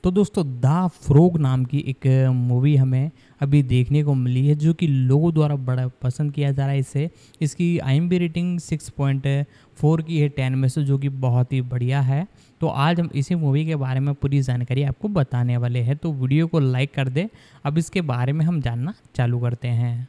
तो दोस्तों the frog नाम की एक मूवी हमें अभी देखने को मिली है, जो कि लोगों द्वारा बड़ा पसंद किया जा रहा है इसे। इसकी IMDb रेटिंग 6.4 की है 10 में से, जो कि बहुत ही बढ़िया है। तो आज हम इसी मूवी के बारे में पूरी जानकारी आपको बताने वाले हैं, तो वीडियो को लाइक कर दे। अब इसके बारे में हम जानना चालू करते हैं।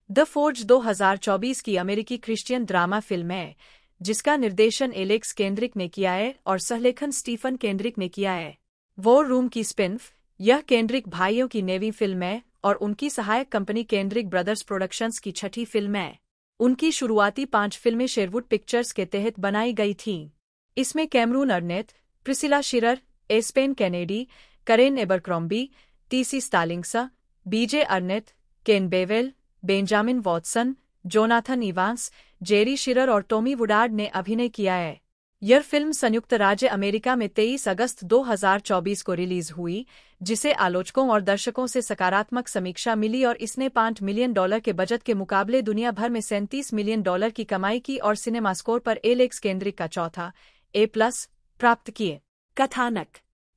द फोर्ज 2024 की अमेरिकी क्रिश्चियन ड्रामा फिल्म है, जिसका निर्देशन एलेक्स केंड्रिक ने किया है और सहलेखन स्टीफन केंड्रिक ने किया है। वॉर रूम की स्पिन-ऑफ यह केंड्रिक भाइयों की नेवी फिल्म है और उनकी सहायक कंपनी केंड्रिक ब्रदर्स प्रोडक्शंस की छठी फिल्म है। उनकी शुरुआती 5 फिल्में शेरवुड पिक्चर्स के तहत बनाई गई थीं। इसमें Cameron Arnett, Priscilla Shirer, Aspen Kennedy, Karen Abercrombie, TC Stallings, BJ Arnett, Ken Bevel, Benjamin Watson, Jonathan Evans, Jerry Shirer और टॉमी वुडार्ड ने अभिनय किया है। यह फिल्म संयुक्त राज्य अमेरिका में 23 अगस्त 2024 को रिलीज हुई, जिसे आलोचकों और दर्शकों से सकारात्मक समीक्षा मिली और इसने $5 मिलियन के बजट के मुकाबले दुनिया भर में $37 मिलियन की कमाई की और सिनेमा स्कोर पर एलेक्स केंड्रिक का चौथा A+ प्राप्त किए। कथानक: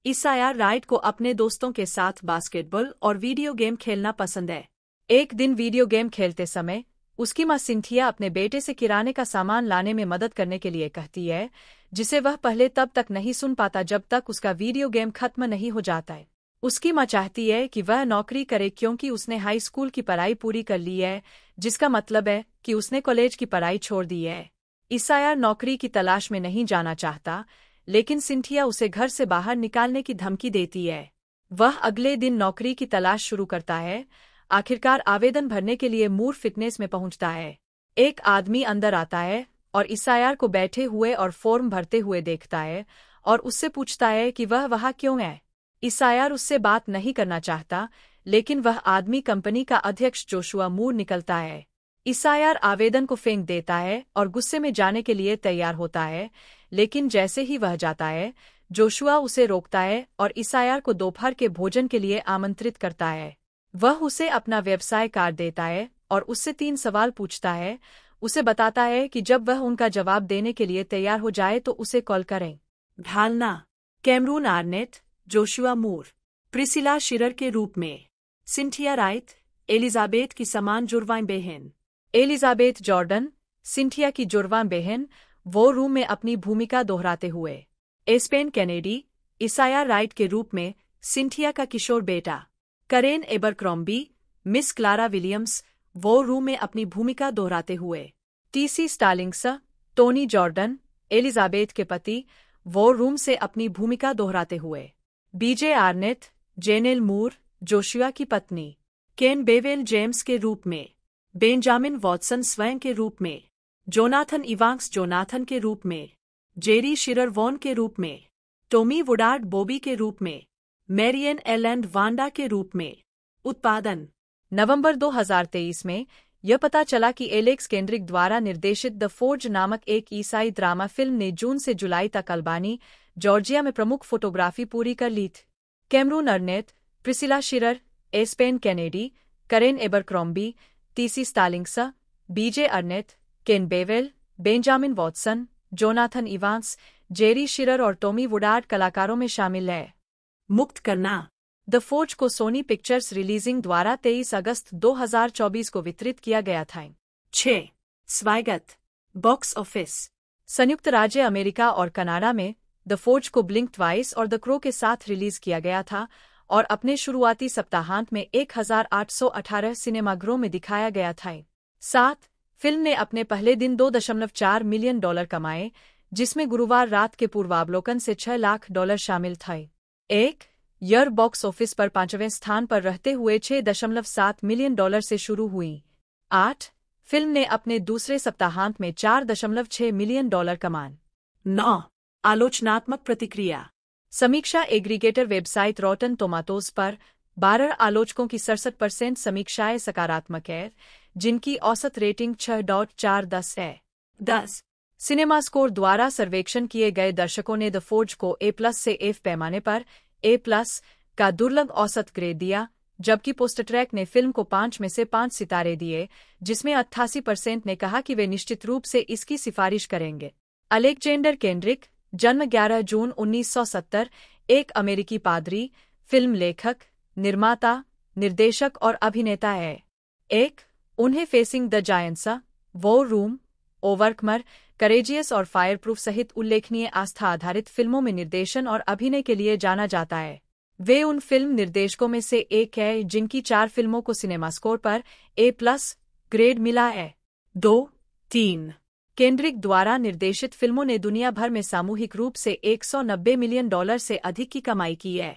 इसाया राइट को अपने दोस्तों के साथ बास्केटबॉल और वीडियो गेम खेलना पसंद है। एक दिन वीडियो गेम खेलते समय उसकी मां सिंथिया अपने बेटे से किराने का सामान लाने में मदद करने के लिए कहती है, जिसे वह पहले तब तक नहीं सुन पाता जब तक उसका वीडियो गेम खत्म नहीं हो जाता है। उसकी मां चाहती है कि वह नौकरी करे क्योंकि उसने हाई स्कूल की पढ़ाई पूरी कर ली है, जिसका मतलब है कि उसने कॉलेज की पढ़ाई छोड़ दी है। इसाया नौकरी की तलाश में नहीं जाना चाहता, लेकिन सिंथिया उसे घर से बाहर निकालने की धमकी देती है। वह अगले दिन नौकरी की तलाश शुरू करता है। आखिरकार आवेदन भरने के लिए मूर फिटनेस में पहुंचता है। एक आदमी अंदर आता है और इसायार को बैठे हुए और फॉर्म भरते हुए देखता है और उससे पूछता है कि वह वहां क्यों है। इसायार उससे बात नहीं करना चाहता, लेकिन वह आदमी कंपनी का अध्यक्ष जोशुआ मूर निकलता है। इसायार आवेदन को फेंक देता है और गुस्से में जाने के लिए तैयार होता है, लेकिन जैसे ही वह जाता है, जोशुआ उसे रोकता है और इसायार को दोपहर के भोजन के लिए आमंत्रित करता है। वह उसे अपना व्यवसाय कार्ड देता है और उससे 3 सवाल पूछता है। उसे बताता है कि जब वह उनका जवाब देने के लिए तैयार हो जाए तो उसे कॉल करें। ढालना: कैमरून आर्नेट, जोशुआ मूर, प्रिसिला शिरर के रूप में, सिंथिया राइट, एलिजाबेथ की समान जुड़वां बहन, एलिजाबेथ जॉर्डन, सिंथिया की जुड़वां बहन, वॉर रूम में अपनी भूमिका दोहराते हुए, एस्पेन कैनेडी, इसाया राइट के रूप में सिंथिया का किशोर बेटा, Karen Abercrombie, Miss Clara Williams, War Room में अपनी भूमिका दोहराते हुए, TC Stallings, Tony Jordan, Elizabeth के पति, वॉर रूम से अपनी भूमिका दोहराते हुए, BJ Arnett, Janelle Moore, Joshua की पत्नी, केन बेवेल जेम्स के रूप में, बेंजामिन वॉटसन स्वयं के रूप में, जोनाथन इवांस जोनाथन के रूप में, जेरी शिरर वॉन के रूप में, टॉमी वुडार्ड बॉबी के रूप में, मैरियन एलैंड वांडा के रूप में। उत्पादन: नवंबर 2023 में यह पता चला कि एलेक्स केंड्रिक द्वारा निर्देशित द फोर्ज नामक एक ईसाई ड्रामा फिल्म ने जून से जुलाई तक अल्बानी, जॉर्जिया में प्रमुख फोटोग्राफी पूरी कर ली थी। Cameron Arnett, Priscilla Shirer, Aspen Kennedy, Karen Abercrombie, TC Stallings, BJ Arnett, Ken Bevel, Benjamin Watson, Jonathan Evans, Jerry Shirer और टॉमी वुडार्ड कलाकारों में शामिल है। मुक्त करना: द फोर्ज को सोनी पिक्चर्स रिलीजिंग द्वारा 23 अगस्त 2024 को वितरित किया गया था। 6. स्वागत। बॉक्स ऑफिस: संयुक्त राज्य अमेरिका और कनाडा में द फोर्ज को ब्लिंक ट्वाइस और द क्रो के साथ रिलीज किया गया था और अपने शुरुआती सप्ताहांत में 1818 सिनेमाघरों में दिखाया गया था। 7. फिल्म ने अपने पहले दिन $2.4 मिलियन कमाए, जिसमें गुरुवार रात के पूर्वावलोकन से $6 लाख शामिल थे। 1. ईयर बॉक्स ऑफिस पर 5वें स्थान पर रहते हुए $6.7 मिलियन से शुरू हुई। 8. फिल्म ने अपने दूसरे सप्ताहांत में $4.6 मिलियन कमान। 9. आलोचनात्मक प्रतिक्रिया: समीक्षा एग्रीगेटर वेबसाइट रॉटन टोमाटोज पर 12 आलोचकों की 67% समीक्षाएं सकारात्मक है, जिनकी औसत रेटिंग 6.4 है। 10. सिनेमा स्कोर द्वारा सर्वेक्षण किए गए दर्शकों ने द फोर्ज को A+ से F पैमाने पर A+ का दुर्लभ औसत ग्रेड दिया, जबकि पोस्टट्रैक ने फिल्म को 5 में से 5 सितारे दिए, जिसमें 88% ने कहा कि वे निश्चित रूप से इसकी सिफारिश करेंगे। अलेक्जेंडर केंड्रिक, जन्म 11 जून 1970, एक अमेरिकी पादरी, फिल्म लेखक, निर्माता, निर्देशक और अभिनेता है। एक उन्हें Facing the Giants, War Room, Overcomer, Courageous और फायरप्रूफ सहित उल्लेखनीय आस्था आधारित फिल्मों में निर्देशन और अभिनय के लिए जाना जाता है। वे उन फिल्म निर्देशकों में से एक है जिनकी 4 फिल्मों को सिनेमा स्कोर पर A+ ग्रेड मिला है। 2-3 केंड्रिक द्वारा निर्देशित फिल्मों ने दुनिया भर में सामूहिक रूप से $190 मिलियन से अधिक की कमाई की है।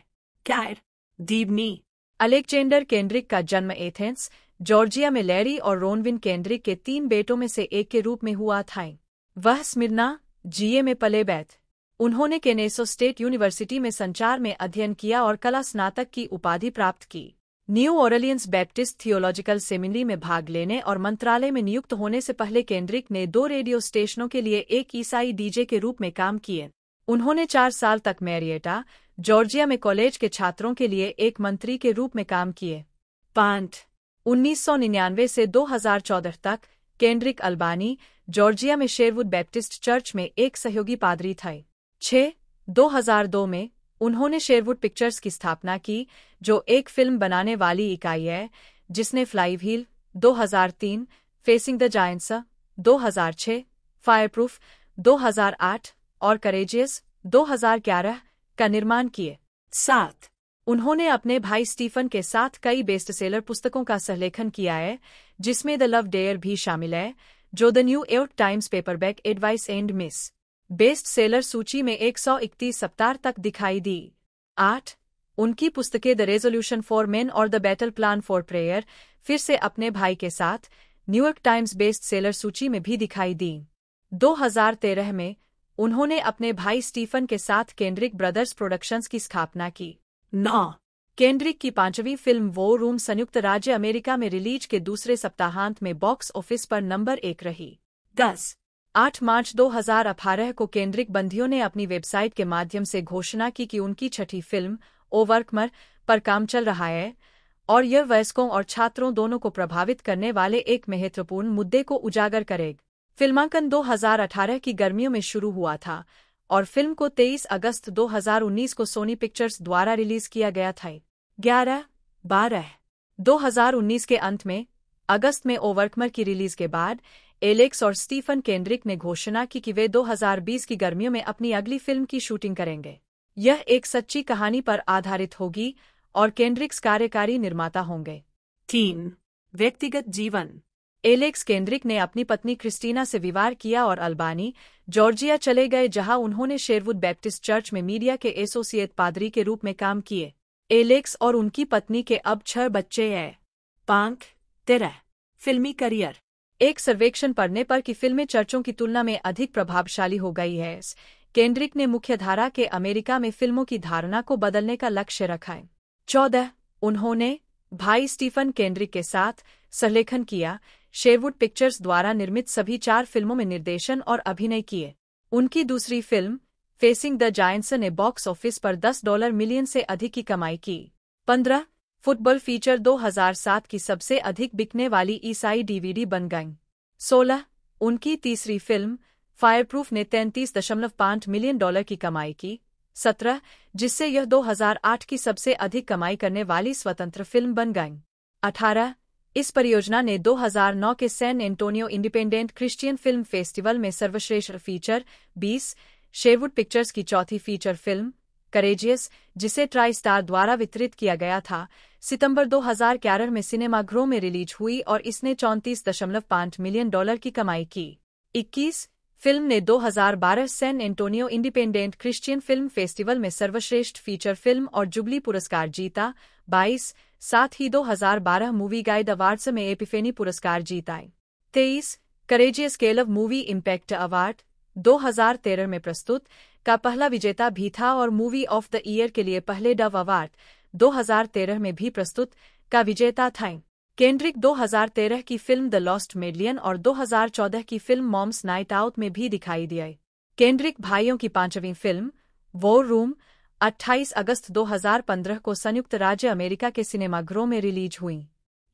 कैर दीवनी अलेक्जेंडर केंड्रिक का जन्म एथेंस, जॉर्जिया में लैरी और रोनविन केंड्रिक के 3 बेटों में से एक के रूप में हुआ था। वह स्मिर्ना, जीए में पले बैठ। उन्होंने केनेसो स्टेट यूनिवर्सिटी में संचार में अध्ययन किया और कला स्नातक की उपाधि प्राप्त की। New Orleans Baptist Theological Seminary में भाग लेने और मंत्रालय में नियुक्त होने से पहले केंड्रिक ने 2 रेडियो स्टेशनों के लिए एक ईसाई डीजे के रूप में काम किए। उन्होंने 4 साल तक मैरिएटा, जॉर्जिया में कॉलेज के छात्रों के लिए एक मंत्री के रूप में काम किए। 1999 से 2014 तक केंड्रिक अल्बानी, जॉर्जिया में शेरवुड बैप्टिस्ट चर्च में एक सहयोगी पादरी थे। 2002 में उन्होंने शेरवुड पिक्चर्स की स्थापना की, जो एक फिल्म बनाने वाली इकाई है जिसने flywheel 2003, facing the giants 2006, fireproof 2008 और करेजियस 2011 का निर्माण किए। 7 उन्होंने अपने भाई स्टीफन के साथ कई बेस्टसेलर पुस्तकों का सहलेखन किया है, जिसमें द लव डेयर भी शामिल है, जो the new York times paperback advice and miss best seller सूची में 131 सप्ताह तक दिखाई दी। 8 उनकी पुस्तकें द रेजोल्यूशन फॉर मेन और the battle plan for prayer फिर से अपने भाई के साथ न्यूयॉर्क टाइम्स बेस्ट सेलर सूची में भी दिखाई दी। 2013 में उन्होंने अपने भाई स्टीफन के साथ केंड्रिक ब्रदर्स प्रोडक्शंस की स्थापना की। 9 केंड्रिक की 5वीं फिल्म वॉर रूम संयुक्त राज्य अमेरिका में रिलीज के दूसरे सप्ताहांत में बॉक्स ऑफिस पर नंबर 1 रही। 8 मार्च 2018 को केंड्रिक बंदियों ने अपनी वेबसाइट के माध्यम से घोषणा की कि उनकी 6ठी फिल्म ओवरकमर पर काम चल रहा है और यह वयस्कों और छात्रों दोनों को प्रभावित करने वाले एक महत्वपूर्ण मुद्दे को उजागर करेगा। फिल्मांकन 2018 की गर्मियों में शुरू हुआ था और फिल्म को 23 अगस्त 2019 को सोनी पिक्चर्स द्वारा रिलीज किया गया था। 11-12 2019 के अंत में अगस्त में ओवरकमर की रिलीज के बाद एलेक्स और स्टीफन केंड्रिक ने घोषणा की कि वे 2020 की गर्मियों में अपनी अगली फिल्म की शूटिंग करेंगे। यह एक सच्ची कहानी पर आधारित होगी और केंड्रिक्स कार्यकारी निर्माता होंगे। 3 व्यक्तिगत जीवन एलेक्स केंड्रिक ने अपनी पत्नी क्रिस्टीना से विवाह किया और अल्बानी, जॉर्जिया चले गए, जहां उन्होंने शेरवुड बैप्टिस्ट चर्च में मीडिया के एसोसिएट पादरी के रूप में काम किए। एलेक्स और उनकी पत्नी के अब 6 बच्चे हैं। 13 फिल्मी करियर एक सर्वेक्षण पढ़ने पर कि फिल्में चर्चों की तुलना में अधिक प्रभावशाली हो गई है, केंड्रिक ने मुख्यधारा के अमेरिका में फिल्मों की धारणा को बदलने का लक्ष्य रखा है। 14 उन्होंने भाई स्टीफन केंड्रिक के साथ सहलेखन किया, शेरवुड पिक्चर्स द्वारा निर्मित सभी 4 फिल्मों में निर्देशन और अभिनय किए। उनकी दूसरी फिल्म फेसिंग द जायंट्स ने बॉक्स ऑफिस पर $10 मिलियन से अधिक की कमाई की। 15 फुटबॉल फीचर 2007 की सबसे अधिक बिकने वाली ईसाई डीवीडी बन गई। 16 उनकी तीसरी फिल्म फायरप्रूफ ने $33.5 मिलियन की कमाई की। 17 जिससे यह 2008 की सबसे अधिक कमाई करने वाली स्वतंत्र फिल्म बन गई। 18 इस परियोजना ने 2009 के San Antonio Independent Christian Film Festival में सर्वश्रेष्ठ फीचर। 20 शेरवुड पिक्चर्स की चौथी फीचर फिल्म करेजियस, जिसे ट्राई स्टार द्वारा वितरित किया गया था, सितंबर 2011 में सिनेमाघरों में रिलीज हुई और इसने $34.5 मिलियन की कमाई की। 21 फिल्म ने 2012 San Antonio Independent Christian Film Festival में सर्वश्रेष्ठ फीचर फिल्म और जुबली पुरस्कार जीता। 22 साथ ही 2012 मूवी गाइड अवार्ड्स में एपिफेनी पुरस्कार जीता। 23 करेजियस केलव मूवी इम्पैक्ट अवार्ड 2013 में प्रस्तुत का पहला विजेता भी था और मूवी ऑफ द ईयर के लिए पहले डव अवार्ड 2013 में भी प्रस्तुत का विजेता था। केंड्रिक 2013 की फिल्म द लॉस्ट मेडलियन और 2014 की फिल्म मॉम्स नाइट आउट में भी दिखाई दिए। केंड्रिक भाइयों की 5वीं फिल्म वॉर रूम 28 अगस्त 2015 को संयुक्त राज्य अमेरिका के सिनेमाघरों में रिलीज हुई।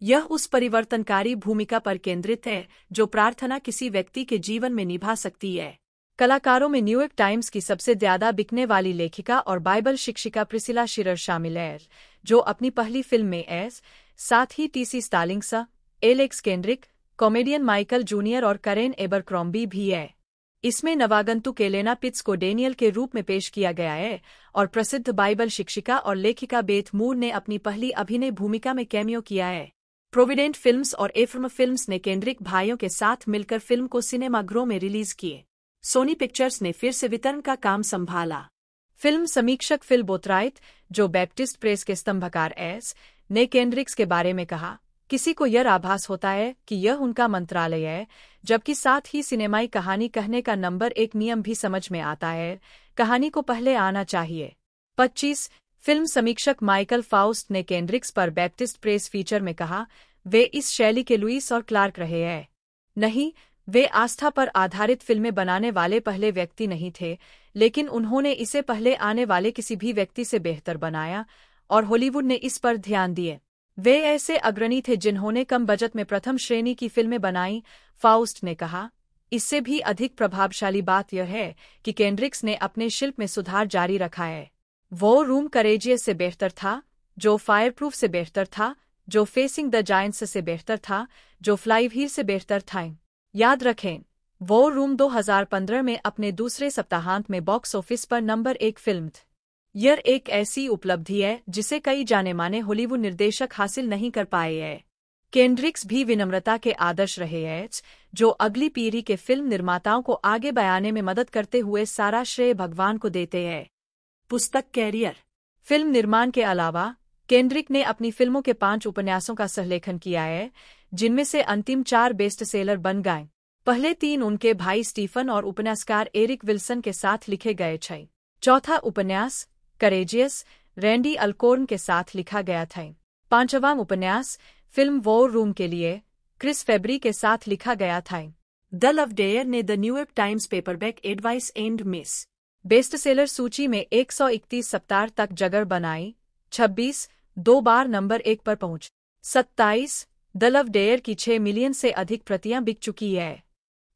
यह उस परिवर्तनकारी भूमिका पर केंद्रित है जो प्रार्थना किसी व्यक्ति के जीवन में निभा सकती है। कलाकारों में न्यूयॉर्क टाइम्स की सबसे ज्यादा बिकने वाली लेखिका और बाइबल शिक्षिका प्रिसिला शिरर शामिल है, जो अपनी पहली फिल्म में एस, साथ ही TC Stallings, Alex Kendrick, comedian Michael Junior और करेन एबरक्रॉम्बी भी है। इसमें नवागंतुक एलेना पिट्स को डेनियल के रूप में पेश किया गया है और प्रसिद्ध बाइबल शिक्षिका और लेखिका बेथ मूर ने अपनी पहली अभिनय भूमिका में कैमियो किया है। प्रोविडेंट फिल्म्स और एफ्रम फिल्म्स ने केंड्रिक भाइयों के साथ मिलकर फिल्म को सिनेमाघरों में रिलीज किए। सोनी पिक्चर्स ने फिर से वितरण का काम संभाला। फिल्म समीक्षक फिल बोथराइट, जो बैप्टिस्ट प्रेस के स्तंभकार एस, ने केंड्रिक्स के बारे में कहा, किसी को यह आभास होता है कि यह उनका मंत्रालय है, जबकि साथ ही सिनेमाई कहानी कहने का नंबर एक नियम भी समझ में आता है, कहानी को पहले आना चाहिए। 25 फिल्म समीक्षक माइकल फाउस्ट ने केंड्रिक्स पर बैप्टिस्ट प्रेस फीचर में कहा, वे इस शैली के लुइस और क्लार्क रहे हैं। नहीं, वे आस्था पर आधारित फिल्में बनाने वाले पहले व्यक्ति नहीं थे, लेकिन उन्होंने इसे पहले आने वाले किसी भी व्यक्ति से बेहतर बनाया और हॉलीवुड ने इस पर ध्यान दिए। वे ऐसे अग्रणी थे जिन्होंने कम बजट में प्रथम श्रेणी की फिल्में बनाई, फाउस्ट ने कहा। इससे भी अधिक प्रभावशाली बात यह है कि केंड्रिक्स ने अपने शिल्प में सुधार जारी रखा है। वो रूम करेजियस से बेहतर था, जो फायरप्रूफ से बेहतर था, जो फेसिंग द जायंट्स से बेहतर था, जो फ्लाईव्हील से बेहतर था। याद रखें, वो रूम 2015 में अपने दूसरे सप्ताहांत में बॉक्स ऑफिस पर नंबर 1 फिल्म थी। यह एक ऐसी उपलब्धि है जिसे कई जाने-माने हॉलीवुड निर्देशक हासिल नहीं कर पाए हैं। केंड्रिक्स भी विनम्रता के आदर्श रहे हैं, जो अगली पीढ़ी के फिल्म निर्माताओं को आगे बढ़ाने में मदद करते हुए सारा श्रेय भगवान को देते हैं। पुस्तक कैरियर। फिल्म निर्माण के अलावा केंड्रिक ने अपनी फिल्मों के 5 उपन्यासों का सहलेखन किया है, जिनमें से अंतिम 4 बेस्ट सेलर बन गए। पहले 3 उनके भाई स्टीफन और उपन्यासकार एरिक विल्सन के साथ लिखे गए थे। चौथा उपन्यास करेजियस रैंडी अल्कोर्न के साथ लिखा गया था। 5वां उपन्यास फिल्म वॉर रूम के लिए क्रिस फेब्री के साथ लिखा गया था। द लवडेयर ने the New York times paperback advice and miss best seller सूची में 131 सप्ताह तक जगह बनाई। 26 2 बार नंबर 1 पर पहुंच। 27 द लवडेयर की 6 मिलियन से अधिक प्रतियां बिक चुकी है।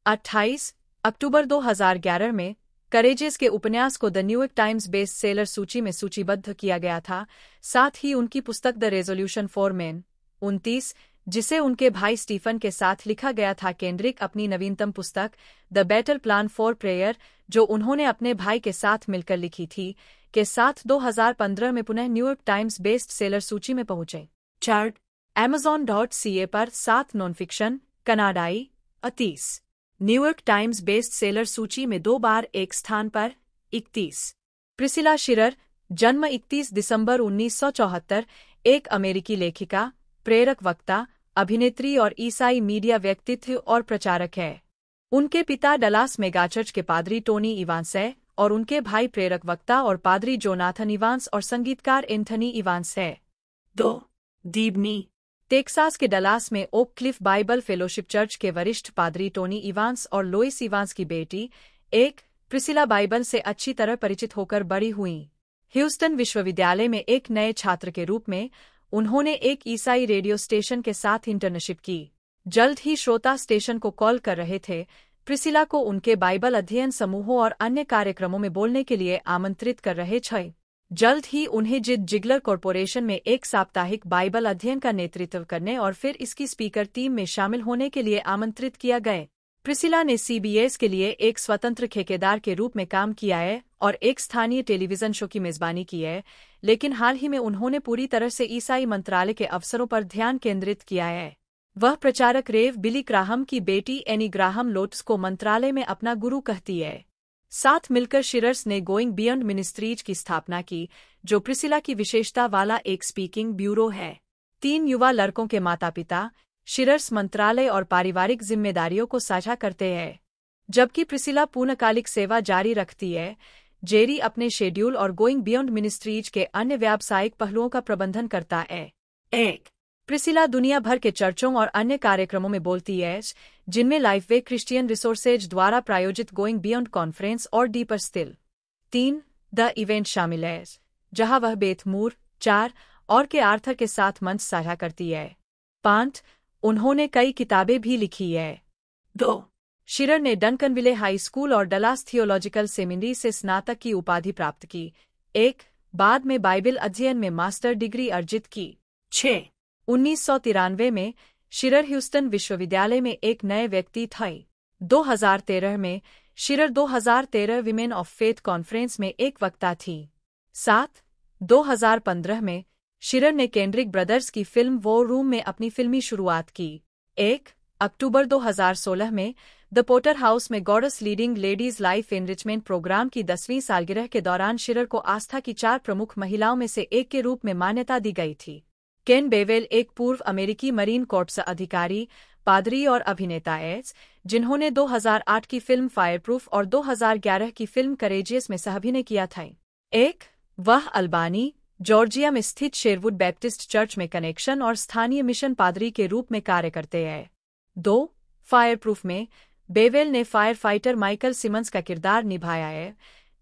28 अक्टूबर 2011 में करेजियस के उपन्यास को the New York times best seller सूची में सूचीबद्ध किया गया था, साथ ही उनकी पुस्तक द रेजोल्यूशन फॉर मैन 29, जिसे उनके भाई स्टीफन के साथ लिखा गया था। केंड्रिक अपनी नवीनतम पुस्तक the battle plan for prayer, जो उन्होंने अपने भाई के साथ मिलकर लिखी थी, के साथ 2015 में पुनः न्यूयॉर्क टाइम्स बेस्ट सेलर सूची में पहुंचे। चार्ट Amazon.ca पर 7 नॉन फिक्शन कनाडाई 30 न्यूयॉर्क टाइम्स बेस्ट सेलर सूची में 2 बार एक स्थान पर 31 प्रिसिला शिरर, जन्म 31 दिसंबर 1974, एक अमेरिकी लेखिका, प्रेरक वक्ता, अभिनेत्री और ईसाई मीडिया व्यक्तित्व और प्रचारक है। उनके पिता डलास मेगाचर्च के पादरी टोनी इवांस है और उनके भाई प्रेरक वक्ता और पादरी जोनाथन इवांस और संगीतकार एंथनी इवांस है। 2 दीबनी टेक्सास के डलास में Oak Cliff Bible Fellowship Church के वरिष्ठ पादरी टोनी इवांस और लोइस इवांस की बेटी 1 प्रिसिला बाइबल से अच्छी तरह परिचित होकर बड़ी हुई। ह्यूस्टन विश्वविद्यालय में एक नए छात्र के रूप में उन्होंने एक ईसाई रेडियो स्टेशन के साथ इंटर्नशिप की। जल्द ही श्रोता स्टेशन को कॉल कर रहे थे। प्रिसिला को उनके बाइबल अध्ययन समूहों और अन्य कार्यक्रमों में बोलने के लिए आमंत्रित कर रहे थे। जल्द ही उन्हें जिद जिगलर कॉरपोरेशन में एक साप्ताहिक बाइबल अध्ययन का नेतृत्व करने और फिर इसकी स्पीकर टीम में शामिल होने के लिए आमंत्रित किया गया। प्रिसिला ने CBS के लिए एक स्वतंत्र ठेकेदार के रूप में काम किया है और एक स्थानीय टेलीविजन शो की मेजबानी की है, लेकिन हाल ही में उन्होंने पूरी तरह से ईसाई मंत्रालय के अवसरों पर ध्यान केंद्रित किया है। वह प्रचारक रेव बिली ग्राहम की बेटी एनी ग्राहम लोट्स को मंत्रालय में अपना गुरु कहती है। साथ मिलकर शिरर्स ने गोइंग बियॉन्ड मिनिस्ट्रीज की स्थापना की, जो प्रिसिला की विशेषता वाला एक स्पीकिंग ब्यूरो है। 3 युवा लड़कों के माता-पिता शिरर्स मंत्रालय और पारिवारिक जिम्मेदारियों को साझा करते हैं, जबकि प्रिसिला पूर्णकालिक सेवा जारी रखती है। जेरी अपने शेड्यूल और गोइंग बियॉन्ड मिनिस्ट्रीज के अन्य व्यावसायिक पहलुओं का प्रबंधन करता है। 1 प्रिसिला दुनिया भर के चर्चों और अन्य कार्यक्रमों में बोलती है, जिनमें लाइफवे क्रिश्चियन रिसोर्सेज द्वारा प्रायोजित गोइंग बियॉन्ड कॉन्फ्रेंस और डीपर स्टिल 3 द इवेंट शामिल है, जहां वह बेथ मूर 4 और के आर्थर के साथ मंच साझा करती है। 5 उन्होंने कई किताबें भी लिखी है। 2 शिरर ने डंकनविले हाई स्कूल और डलास थियोलॉजिकल सेमिनरी से स्नातक की उपाधि प्राप्त की। 1. बाद में बाइबिल अध्ययन में मास्टर डिग्री अर्जित की। 6. 1993 में शिरर ह्यूस्टन विश्वविद्यालय में एक नए व्यक्ति थे। 2013 में Shirer 2013 Women of Faith Conference में एक वक्ता थी। 7. 2015 में शिरर ने केंड्रिक ब्रदर्स की फिल्म वॉर रूम में अपनी फिल्मी शुरुआत की। 1. अक्टूबर 2016 में द पोटर हाउस में God's Leading Ladies Life Enrichment Program की 10वीं सालगिरह के दौरान शिरर को आस्था की 4 प्रमुख महिलाओं में से एक के रूप में मान्यता दी गई थी। केन बेवेल एक पूर्व अमेरिकी मरीन कोर्प्स अधिकारी, पादरी और अभिनेता हैं, जिन्होंने 2008 की फिल्म फायरप्रूफ और 2011 की फिल्म करेजियस में सह-अभिनय किया था। 1. वह अल्बानी, जॉर्जिया में स्थित शेरवुड बैप्टिस्ट चर्च में कनेक्शन और स्थानीय मिशन पादरी के रूप में कार्य करते हैं। 2. फायरप्रूफ में बेवेल ने फायर फाइटर माइकल सिमंस का किरदार निभाया है।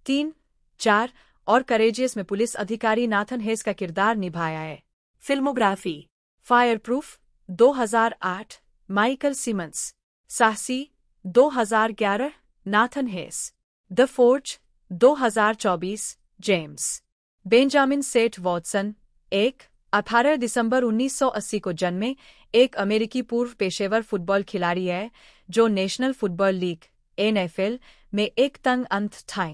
3. 4. और करेजियस में पुलिस अधिकारी नाथन हेस का किरदार निभाया है। Filmography: Fireproof 2008, Michael Simmons. साहसी 2011, Nathan Hayes. The Forge 2024, James. Benjamin Seth Watson 1. 18 दिसंबर 1980 को जन्मे एक अमेरिकी पूर्व पेशेवर फुटबॉल खिलाड़ी है जो नेशनल फुटबॉल लीग (NFL) में एक तंग अंत थे।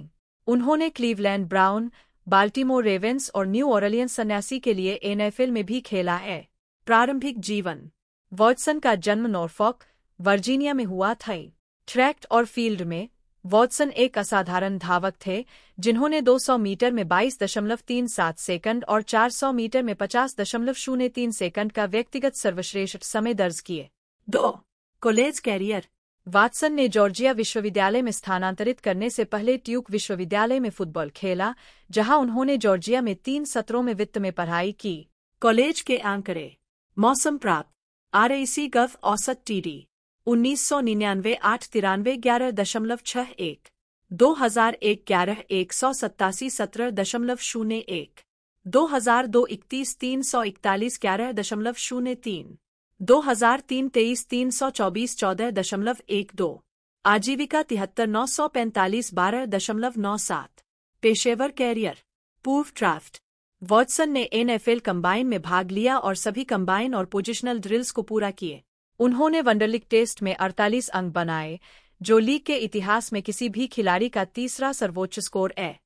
उन्होंने क्लीवलैंड ब्राउन, बाल्टीमोर रेवेंस और न्यू ऑरलियंस सन्यासी के लिए NFL में भी खेला है। प्रारंभिक जीवन: वॉटसन का जन्म नॉर्फॉक, वर्जीनिया में हुआ था। ट्रैक और फील्ड में वॉटसन एक असाधारण धावक थे जिन्होंने 200 मीटर में 22.37 सेकंड और 400 मीटर में 50.03 सेकंड का व्यक्तिगत सर्वश्रेष्ठ समय दर्ज किए। 2. कॉलेज कैरियर: वाटसन ने जॉर्जिया विश्वविद्यालय में स्थानांतरित करने से पहले ट्यूक विश्वविद्यालय में फुटबॉल खेला, जहां उन्होंने जॉर्जिया में 3 सत्रों में वित्त में पढ़ाई की। कॉलेज के आंकड़े: मौसम प्राप्त RAC गव औसत TD 1999 893 11.61, 2001 11 187 17.01, 2002 31 341 11.03, 2003 23 324 14.12, आजीविका 73 945 12.97। पेशेवर कैरियर: पूर्व ड्राफ्ट: वॉटसन ने NFL कंबाइन में भाग लिया और सभी कंबाइन और पोजिशनल ड्रिल्स को पूरा किए। उन्होंने वंडरलिग टेस्ट में 48 अंक बनाए, जो लीग के इतिहास में किसी भी खिलाड़ी का तीसरा सर्वोच्च स्कोर है।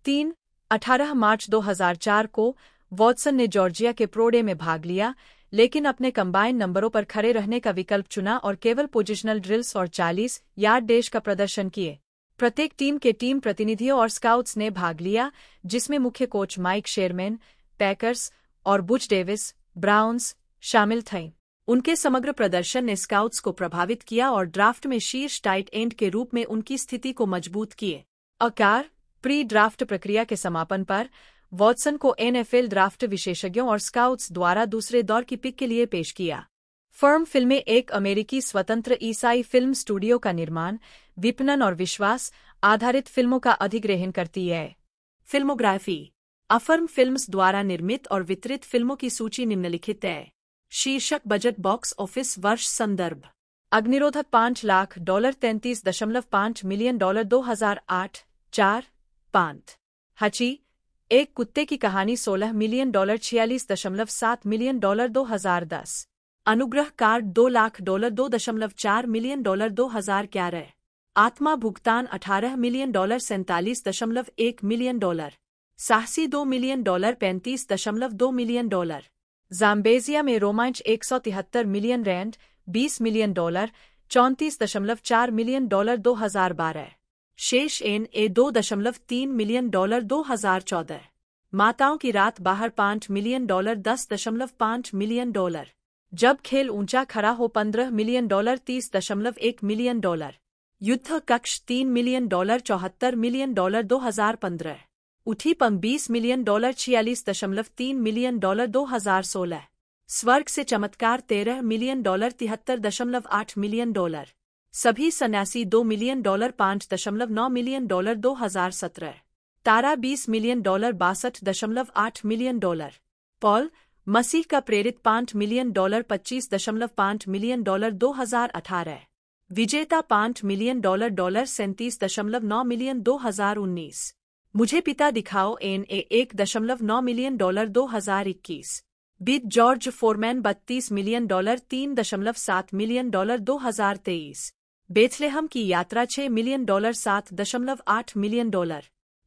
3. 18 मार्च 2004 को वॉटसन ने जॉर्जिया के प्रो डे में भाग लिया, लेकिन अपने कंबाइन नंबरों पर खड़े रहने का विकल्प चुना और केवल पोजिशनल ड्रिल्स और 40 यार्ड डैश का प्रदर्शन किए। प्रत्येक टीम के टीम प्रतिनिधियों और स्काउट्स ने भाग लिया, जिसमें मुख्य कोच माइक शेरमैन, पैकर्स और बुच डेविस, ब्राउन्स शामिल थे। उनके समग्र प्रदर्शन ने स्काउट्स को प्रभावित किया और ड्राफ्ट में शीर्ष टाइट एंड के रूप में उनकी स्थिति को मजबूत किए। आकार: प्री ड्राफ्ट प्रक्रिया के समापन पर वॉटसन को NFL ड्राफ्ट विशेषज्ञों और स्काउट्स द्वारा दूसरे दौर की पिक के लिए पेश किया। फर्म फिल्में एक अमेरिकी स्वतंत्र ईसाई फिल्म स्टूडियो का निर्माण, विपणन और विश्वास आधारित फिल्मों का अधिग्रहण करती है। फिल्मोग्राफी: अफर्म फिल्म्स द्वारा निर्मित और वितरित फिल्मों की सूची निम्नलिखित है। शीर्षक: बजट, बॉक्स ऑफिस, वर्ष, संदर्भ। अग्निरोधक $5 लाख, 33.5 मिलियन $, 2008 4 5। हची, एक कुत्ते की कहानी, $16 मिलियन, 46.7 मिलियन $, 2010। अनुग्रह कार्ड, $2 लाख, 2.4 मिलियन $, 2011। आत्मा भुगतान, $18 मिलियन, 47.1 मिलियन $। साहसी, $2 मिलियन, 35.2 मिलियन $। जाम्बेजिया में रोमांच, $173 मिलियन, 20 मिलियन $, 34.4 मिलियन $, 2012। शेष NA 2.3 मिलियन $, 2014। माताओं की रात बाहर, $5 मिलियन, 10.5 मिलियन $। जब खेल ऊंचा खड़ा हो, $15 मिलियन, 30.1 मिलियन $। युद्ध कक्ष, $3 मिलियन, 74 मिलियन $, 2015। उठी पंख, $20 मिलियन, 46.3 मिलियन $, 2016। स्वर्ग से चमत्कार, $13 मिलियन, 73.8 मिलियन $। सभी सन्यासी, $2 मिलियन, 5.9 मिलियन $, 2017। तारा, $20 मिलियन, 62.8 मिलियन $। पॉल मसीह का प्रेरित, $5 मिलियन, 25.5 मिलियन $, 2018। विजेता $5 मिलियन 37.9 मिलियन 2019। मुझे पिता दिखाओ NA $1.9 मिलियन 2021। बिद George Foreman $32 million 3.7 million 2023। Bethlehem की यात्रा $6 मिलियन 7.8 मिलियन।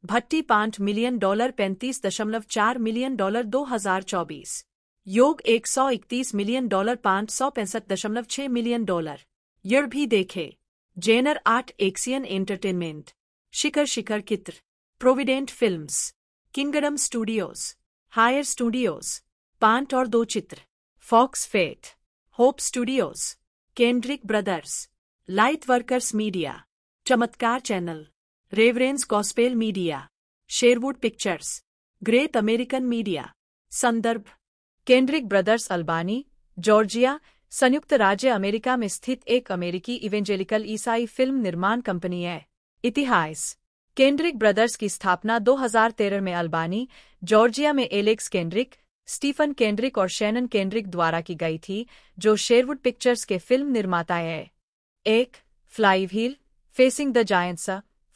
भट्टी $5 मिलियन 35.4 मिलियन 2024। योग $131 मिलियन 565.6 मिलियन। यह भी देखे। जेनर 8 एक्सियन एंटरटेनमेंट। शिखर कित्र, Provident Films, Kingdom Studios, Higher Studios, 5 और 2 चित्र, Fox Faith, Hope Studios, Kendrick Brothers, Light Workers Media, चमत्कार channel, Reverence Gospel Media, Sherwood Pictures, Great American Media. संदर्भ। केंड्रिक ब्रदर्स अल्बानी, जॉर्जिया, संयुक्त राज्य अमेरिका में स्थित एक अमेरिकी इवेंजेलिकल ईसाई फिल्म निर्माण कंपनी है। इतिहास। केंड्रिक ब्रदर्स की स्थापना 2013 में अल्बानी, जॉर्जिया में एलेक्स केंड्रिक, स्टीफन केंड्रिक और शैनन केंड्रिक द्वारा की गई थी, जो शेरवुड पिक्चर्स के फिल्म निर्माता हैं। 1. Flywheel, facing the giants,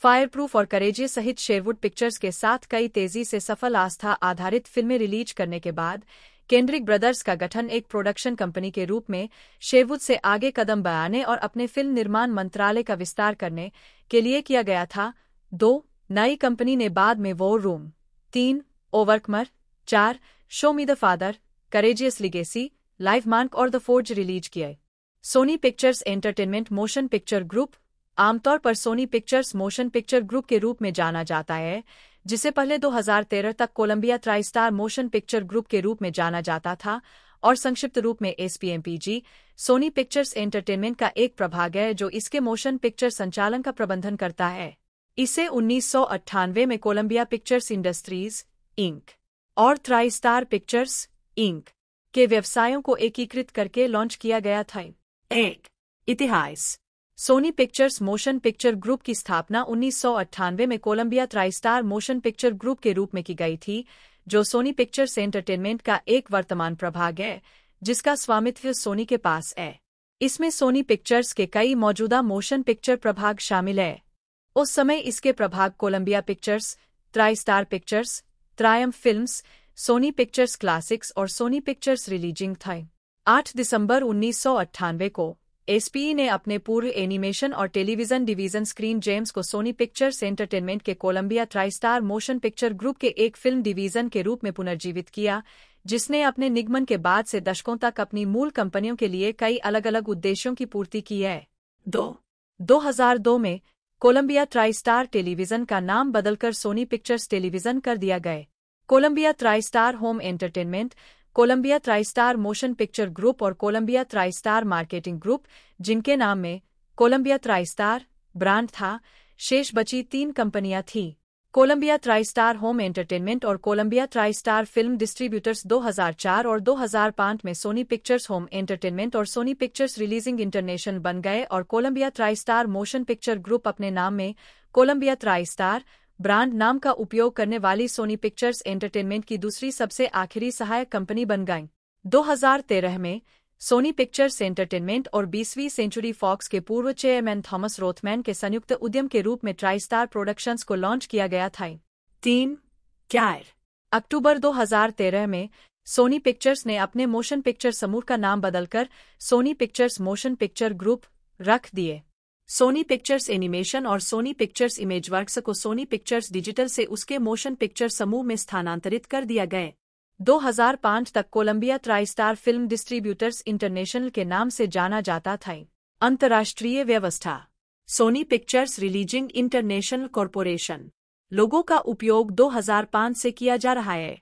fireproof और करेजियस सहित शेरवुड पिक्चर्स के साथ कई तेजी से सफल आस्था आधारित फिल्में रिलीज करने के बाद केंड्रिक ब्रदर्स का गठन एक प्रोडक्शन कंपनी के रूप में शेरवुड से आगे कदम बढ़ाने और अपने फिल्म निर्माण मंत्रालय का विस्तार करने के लिए किया गया था। 2. नई कंपनी ने बाद में War Room, 3. Overcomer, 4. Show Me the Father, Courageous Legacy, Live Mark और द फोर्ज रिलीज किए। Sony Pictures Entertainment Motion Picture Group, आमतौर पर Sony Pictures Motion Picture Group के रूप में जाना जाता है, जिसे पहले 2013 तक Columbia TriStar Motion Picture Group के रूप में जाना जाता था और संक्षिप्त रूप में SPMPG, सोनी पिक्चर्स एंटरटेनमेंट का एक प्रभाग है जो इसके मोशन पिक्चर संचालन का प्रबंधन करता है। इसे 1998 में कोलंबिया पिक्चर्स इंडस्ट्रीज, इंक और ट्राइस्टार पिक्चर्स, इंक के व्यवसायों को एकीकृत करके लॉन्च किया गया था। 1. इतिहास। Sony Pictures Motion Picture Group की स्थापना 1998 में Columbia TriStar Motion Picture Group के रूप में की गई थी, जो सोनी पिक्चर्स एंटरटेनमेंट का एक वर्तमान प्रभाग है, जिसका स्वामित्व सोनी के पास है। इसमें सोनी पिक्चर्स के कई मौजूदा मोशन पिक्चर प्रभाग शामिल है। उस समय इसके प्रभाग Columbia Pictures, TriStar Pictures, Triumph Films, Sony Pictures Classics और सोनी पिक्चर्स रिलीजिंग थे। 8 दिसंबर 1998 को SPE ने अपने पूर्व एनिमेशन और टेलीविजन डिवीजन स्क्रीन जेम्स को सोनी पिक्चर्स एंटरटेनमेंट के Colombia TriStar Motion Picture Group के एक फिल्म डिवीजन के रूप में पुनर्जीवित किया, जिसने अपने निगमन के बाद से दशकों तक अपनी मूल कंपनियों के लिए कई अलग-अलग उद्देश्यों की पूर्ति की है। 2002 में कोलंबिया ट्राइस्टार टेलीविजन का नाम बदलकर सोनी पिक्चर्स टेलीविजन कर दिया गया। Columbia TriStar Home Entertainment, Columbia TriStar Motion Picture Group और कोलंबिया ट्राइस्टार मार्केटिंग ग्रुप, जिनके नाम में कोलंबिया ट्राइस्टार ब्रांड था, शेष बची 3 कंपनियां थीं। कोलंबिया ट्राइस्टार होम एंटरटेनमेंट और कोलंबिया ट्राइस्टार फिल्म डिस्ट्रीब्यूटर्स 2004 और 2005 में सोनी पिक्चर्स होम एंटरटेनमेंट और सोनी पिक्चर्स रिलीजिंग इंटरनेशनल बन गए और Columbia TriStar Motion Picture group अपने नाम में कोलंबिया ट्राइस्टार ब्रांड नाम का उपयोग करने वाली सोनी पिक्चर्स एंटरटेनमेंट की दूसरी सबसे आखिरी सहायक कंपनी बन गई। 2013 में सोनी पिक्चर्स एंटरटेनमेंट और 20वीं सेंचुरी फॉक्स के पूर्व चेयरमैन थॉमस रोथमैन के संयुक्त उद्यम के रूप में ट्राइस्टार प्रोडक्शंस को लॉन्च किया गया था। 3. अक्टूबर 2013 में सोनी पिक्चर्स ने अपने मोशन पिक्चर समूह का नाम बदलकर Sony Pictures Motion Picture Group रख दिए। सोनी पिक्चर्स एनिमेशन और सोनी पिक्चर्स इमेजवर्क्स को सोनी पिक्चर्स डिजिटल से उसके मोशन पिक्चर समूह में स्थानांतरित कर दिया गया। 2005 तक Columbia TriStar Film Distributors International के नाम से जाना जाता था। अंतर्राष्ट्रीय व्यवस्था। Sony Pictures Releasing International Corporation लोगों का उपयोग 2005 से किया जा रहा है।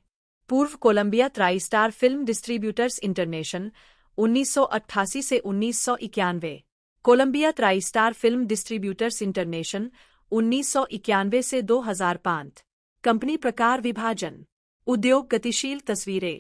पूर्व Colombia TriStar Film Distributors international 1988 से 1991, Colombia TriStar Film Distributors international 1991 से 2005। कंपनी प्रकार विभाजन। उद्योग गतिशील तस्वीरें।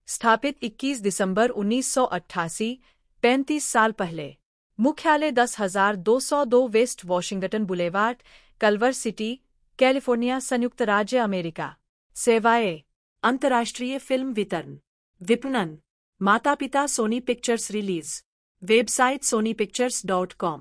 स्थापित 21 दिसंबर 1988, 35 साल पहले। मुख्यालय 10,202 West Washington Boulevard, Culver City, California, संयुक्त राज्य अमेरिका। सेवाएं। अंतर्राष्ट्रीय फिल्म वितरण, विपणन, माता पिता Sony Pictures release. Website sonypictures.com।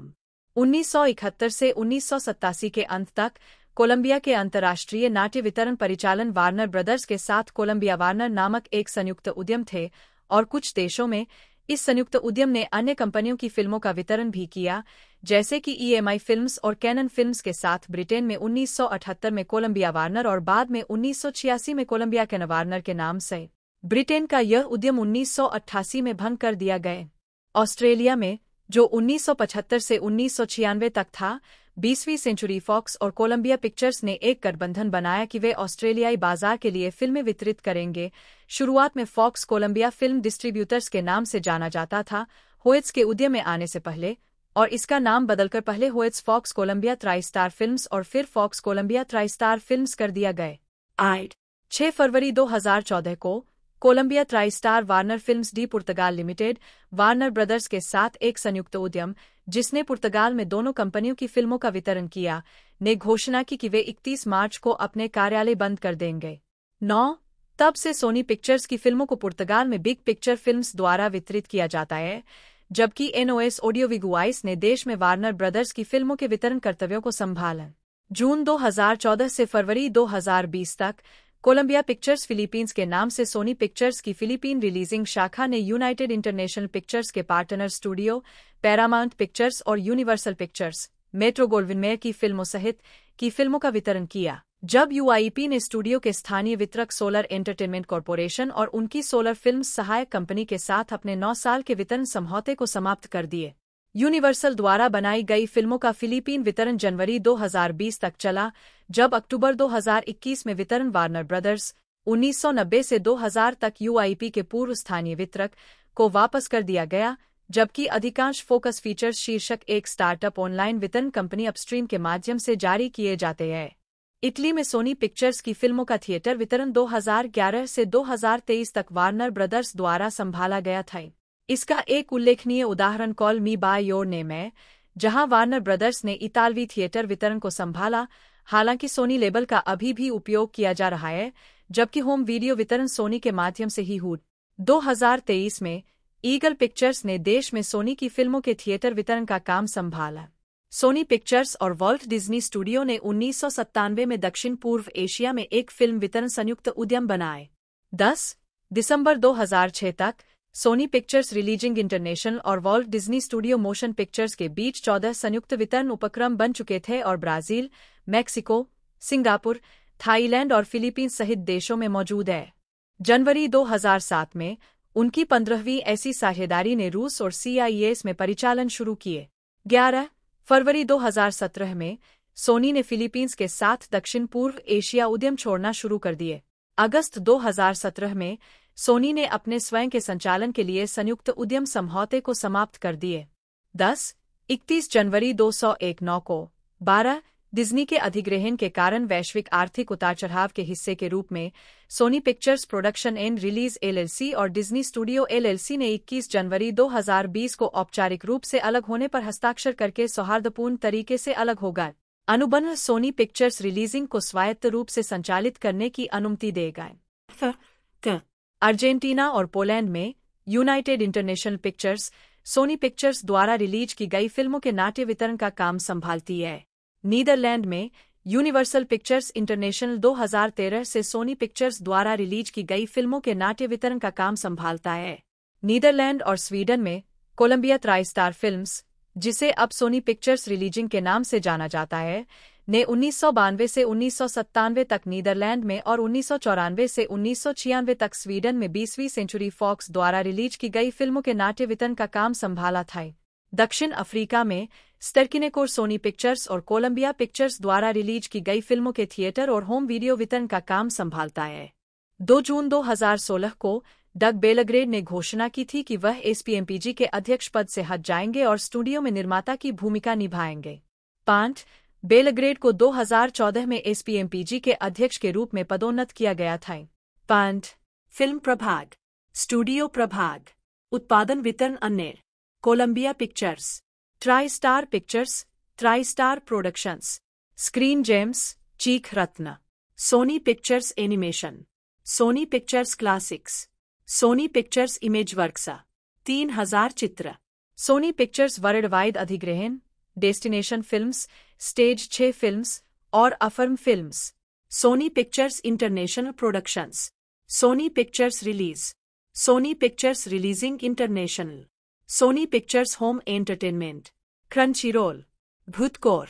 1971 से 1987 के अंत तक कोलंबिया के अंतर्राष्ट्रीय नाट्य वितरण परिचालन वार्नर ब्रदर्स के साथ कोलंबिया वार्नर नामक एक संयुक्त उद्यम थे, और कुछ देशों में इस संयुक्त उद्यम ने अन्य कंपनियों की फिल्मों का वितरण भी किया, जैसे कि EMI फिल्म्स और कैनन फिल्म्स के साथ। ब्रिटेन में 1978 में कोलंबिया वार्नर और बाद में 1986 में कोलंबिया कैन वार्नर के नाम से ब्रिटेन का यह उद्यम 1988 में भंग कर दिया गया। ऑस्ट्रेलिया में, जो 1975 से 1996 तक था, 20वीं सेंचुरी फॉक्स और कोलंबिया पिक्चर्स ने एक गठबंधन बनाया कि वे ऑस्ट्रेलियाई बाजार के लिए फिल्में वितरित करेंगे। शुरुआत में फॉक्स कोलंबिया फिल्म डिस्ट्रीब्यूटर्स के नाम से जाना जाता था, होयट्स के उद्यम में आने से पहले, और इसका नाम बदलकर पहले होयट्स फॉक्स कोलंबिया ट्राइस्टार फिल्म्स और फिर फॉक्स कोलंबिया ट्राइस्टार फिल्म्स कर दिया गया। 6 फरवरी 2014 को Colombia Tristar Warner films D पुर्तगाल लिमिटेड, वार्नर ब्रदर्स के साथ एक संयुक्त उद्यम जिसने पुर्तगाल में दोनों कंपनियों की फिल्मों का वितरण किया, ने घोषणा की कि वे 31 मार्च को अपने कार्यालय बंद कर देंगे। 9 तब से सोनी पिक्चर्स की फिल्मों को पुर्तगाल में बिग पिक्चर फिल्म्स द्वारा वितरित किया जाता है, जबकि NOS ऑडियोविजुअल्स ने देश में वार्नर ब्रदर्स की फिल्मों के वितरण कर्तव्यों को संभाला। जून 2014 से फरवरी 2020 तक कोलंबिया पिक्चर्स फिलीपींस के नाम से सोनी पिक्चर्स की फिलीपीन रिलीजिंग शाखा ने यूनाइटेड इंटरनेशनल पिक्चर्स के पार्टनर स्टूडियो, पैरामाउंट पिक्चर्स और universal pictures, metro Gold Wing mayor की फिल्मों सहित की फिल्मों का वितरण किया। जब UIP ने स्टूडियो के स्थानीय वितरक सोलर एंटरटेनमेंट कॉरपोरेशन और उनकी सोलर फिल्म्स सहायक कंपनी के साथ अपने 9 साल के वितरण समझौते को समाप्त कर दिए। यूनिवर्सल द्वारा बनाई गई फिल्मों का फिलीपीन वितरण जनवरी 2020 तक चला, जब अक्टूबर 2021 में वितरण वार्नर ब्रदर्स 1990 से 2000 तक UIP के पूर्व स्थानीय वितरक को वापस कर दिया गया, जबकि अधिकांश फोकस फीचर्स शीर्षक एक स्टार्टअप ऑनलाइन वितरण कंपनी अपस्ट्रीम के माध्यम से जारी किए जाते हैं। इटली में सोनी पिक्चर्स की फिल्मों का थिएटर वितरण 2011 से 2023 तक वार्नर ब्रदर्स द्वारा संभाला गया था। इसका एक उल्लेखनीय उदाहरण call me by your name है, जहां वार्नर ब्रदर्स ने इतालवी थिएटर वितरण को संभाला। हालांकि सोनी लेबल का अभी भी उपयोग किया जा रहा है, जबकि होम वीडियो वितरण सोनी के माध्यम से ही हुआ। 2023 में ईगल पिक्चर्स ने देश में सोनी की फिल्मों के थिएटर वितरण का काम संभाला। सोनी पिक्चर्स और वॉल्ट डिज्नी स्टूडियो ने 1997 में दक्षिण पूर्व एशिया में एक फिल्म वितरण संयुक्त उद्यम बनाए। 10 दिसंबर 2006 तक सोनी पिक्चर्स रिलीजिंग इंटरनेशनल और Walt Disney studio motion pictures के बीच 14 संयुक्त वितरण उपक्रम बन चुके थे और ब्राजील, मैक्सिको, सिंगापुर, थाईलैंड और फिलीपींस सहित देशों में मौजूद है। जनवरी 2007 में उनकी 15वीं ऐसी साझेदारी ने रूस और CIS में परिचालन शुरू किए। 11 फरवरी 2017 में सोनी ने फिलीपींस के साथ दक्षिण पूर्व एशिया उद्यम छोड़ना शुरू कर दिए। अगस्त 2017 में सोनी ने अपने स्वयं के संचालन के लिए संयुक्त उद्यम समझौते को समाप्त कर दिए। 31 जनवरी 2019 को 12 डिज्नी के अधिग्रहण के कारण वैश्विक आर्थिक उतार-चढ़ाव के हिस्से के रूप में Sony Pictures Production and Release LLC और डिज्नी स्टूडियो LLC ने 21 जनवरी 2020 को औपचारिक रूप से अलग होने पर हस्ताक्षर करके सौहार्दपूर्ण तरीके से अलग होगा। अनुबंध सोनी पिक्चर्स रिलीजिंग को स्वायत्त रूप से संचालित करने की अनुमति देगा। अर्जेंटीना और पोलैंड में United International Pictures Sony Pictures द्वारा रिलीज की गई फिल्मों के नाट्य वितरण का काम संभालती है। नीदरलैंड में यूनिवर्सल पिक्चर्स इंटरनेशनल 2013 से सोनी पिक्चर्स द्वारा रिलीज की गई फिल्मों के नाट्य वितरण का काम संभालता है। नीदरलैंड और स्वीडन में कोलंबिया ट्राइस्टार फिल्म्स, जिसे अब सोनी पिक्चर्स रिलीजिंग के नाम से जाना जाता है, ने 1992 से 1997 तक नीदरलैंड में और 1994 से 1996 तक स्वीडन में 20वीं सेंचुरी फॉक्स द्वारा रिलीज की गई फिल्मों के नाट्य वितरण का काम संभाला था। दक्षिण अफ्रीका में स्टर्किनेकोर सोनी पिक्चर्स और कोलंबिया पिक्चर्स द्वारा रिलीज की गई फिल्मों के थिएटर और होम वीडियो वितरण का काम संभालता है। 2 जून 2016 को डग बेलग्रेड ने घोषणा की थी कि वह SPMPG के अध्यक्ष पद से हट जाएंगे और स्टूडियो में निर्माता की भूमिका निभाएंगे। 5 बेलग्रेड को 2014 में SPMPG के अध्यक्ष के रूप में पदोन्नत किया गया था। 5 फिल्म प्रभाग, स्टूडियो प्रभाग, उत्पादन वितरण अन्य, Columbia Pictures, TriStar Pictures, TriStar Productions, Screen Gems, चीख रत्न, Sony Pictures Animation, Sony Pictures Classics, Sony Pictures Imageworks, 3000 चित्र, सोनी पिक्चर्स वर्ल्ड वाइड अधिग्रहण, डेस्टिनेशन फिल्म्स, स्टेज 6 फिल्म्स और Affirm Films. Sony Pictures International Productions. Sony Pictures Release. Sony Pictures Releasing International. Sony Pictures Home Entertainment. Crunchyroll. भूतकोर।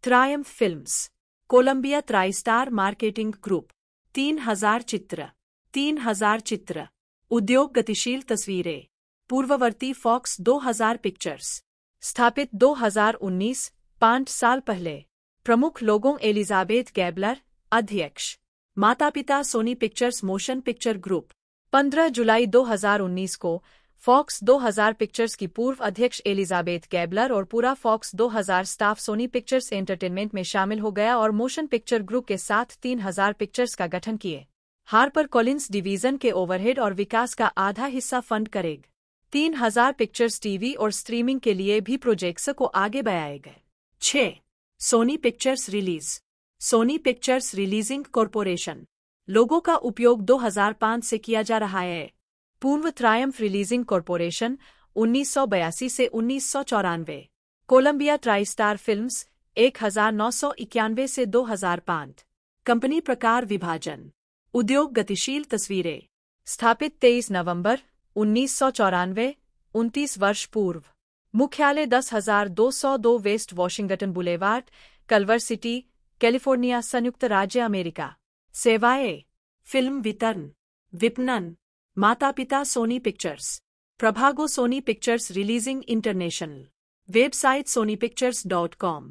Triumph Films. Columbia TriStar Marketing Group. 3000 चित्र। 3000 चित्र। उद्योग गतिशील तस्वीरें। पूर्ववर्ती fox 2000 pictures. स्थापित 2019, 5 साल पहले। प्रमुख लोगों एलिजाबेथ गैबलर, अध्यक्ष। माता पिता Sony Pictures Motion Picture Group. 15 जुलाई 2019 को फॉक्स 2000 पिक्चर्स की पूर्व अध्यक्ष एलिजाबेथ गैबलर और पूरा Fox 2000 staff Sony Pictures Entertainment में शामिल हो गया और मोशन पिक्चर ग्रुप के साथ 3000 पिक्चर्स का गठन किए। हार्पर कॉलिंस डिवीजन के ओवरहेड और विकास का आधा हिस्सा फंड करेगा। 3000 पिक्चर्स टीवी और स्ट्रीमिंग के लिए भी प्रोजेक्ट्स को आगे बढ़ाए गए। 6. Sony Pictures Release. Sony Pictures Releasing Corporation. लोगों का उपयोग 2005 से किया जा रहा है। पूर्व ट्रायम्फ रिलीजिंग कॉरपोरेशन 1982 से 1994। कोलंबिया ट्राइस्टार फिल्म्स 1991 से 2005। कंपनी प्रकार विभाजन। उद्योग गतिशील तस्वीरें। स्थापित 23 नवंबर 1994, 29 वर्ष पूर्व। मुख्यालय 10,202 West Washington Boulevard, Culver City, California, संयुक्त राज्य अमेरिका। सेवाएं। फिल्म वितरण, विपणन। माता पिता सोनी पिक्चर्स। प्रभागो Sony Pictures Releasing International. Website sonypictures.com।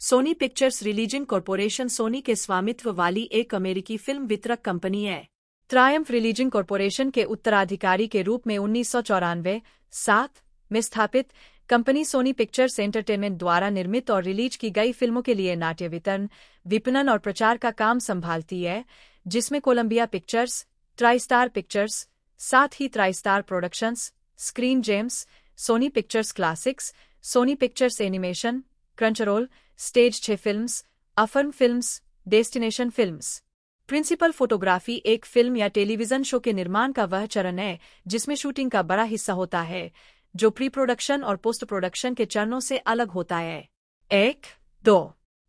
Sony Pictures Releasing Corporation Sony के स्वामित्व वाली एक अमेरिकी फिल्म वितरक कंपनी है। ट्रायम्फ रिलीजिंग कॉरपोरेशन के उत्तराधिकारी के रूप में 1994-7 में स्थापित कंपनी सोनी पिक्चर्स एंटरटेनमेंट द्वारा निर्मित और रिलीज की गई फिल्मों के लिए नाट्य वितरण, विपणन और प्रचार का काम संभालती है, जिसमें कोलंबिया पिक्चर्स, ट्राइस्टार पिक्चर्स, साथ ही TriStar Productions, Screen Gems, Sony Pictures Classics, Sony Pictures Animation, Crunchyroll, Stage 6 Films, Affirm Films, Destination Films. Principal photography एक फिल्म या टेलीविजन शो के निर्माण का वह चरण है जिसमें शूटिंग का बड़ा हिस्सा होता है, जो प्री प्रोडक्शन और पोस्ट प्रोडक्शन के चरणों से अलग होता है। 1-2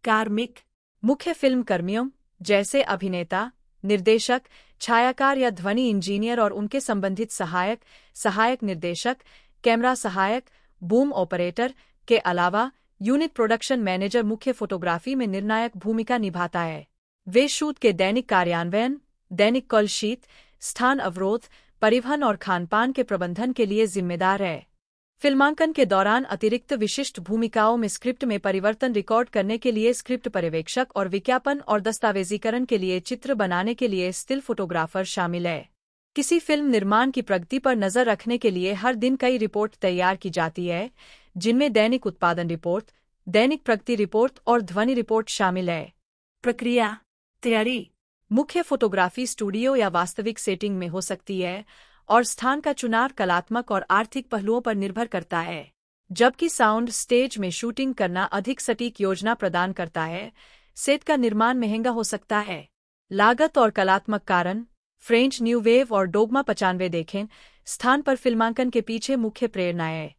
कार्मिक। मुख्य फिल्म कर्मियों जैसे अभिनेता, निर्देशक, छायाकार या ध्वनि इंजीनियर और उनके संबंधित सहायक, सहायक निर्देशक, कैमरा सहायक, बूम ऑपरेटर के अलावा यूनिट प्रोडक्शन मैनेजर मुख्य फोटोग्राफी में निर्णायक भूमिका निभाता है। वे शूट के दैनिक कार्यान्वयन, दैनिक कॉल शीट, स्थान अवरोध, परिवहन और खानपान के प्रबंधन के लिए जिम्मेदार है। फिल्मांकन के दौरान अतिरिक्त विशिष्ट भूमिकाओं में स्क्रिप्ट में परिवर्तन रिकॉर्ड करने के लिए स्क्रिप्ट पर्यवेक्षक और विज्ञापन और दस्तावेजीकरण के लिए चित्र बनाने के लिए स्टिल फोटोग्राफर शामिल है। किसी फिल्म निर्माण की प्रगति पर नजर रखने के लिए हर दिन कई रिपोर्ट तैयार की जाती है, जिनमें दैनिक उत्पादन रिपोर्ट, दैनिक प्रगति रिपोर्ट और ध्वनि रिपोर्ट शामिल है। प्रक्रिया। तैयारी। मुख्य फोटोग्राफी स्टूडियो या वास्तविक सेटिंग में हो सकती है और स्थान का चुनाव कलात्मक और आर्थिक पहलुओं पर निर्भर करता है, जबकि साउंड स्टेज में शूटिंग करना अधिक सटीक योजना प्रदान करता है। सेट का निर्माण महंगा हो सकता है। लागत और कलात्मक कारण। फ्रेंच न्यू वेव और डोगमा 95 देखें। स्थान पर फिल्मांकन के पीछे मुख्य प्रेरणाएं।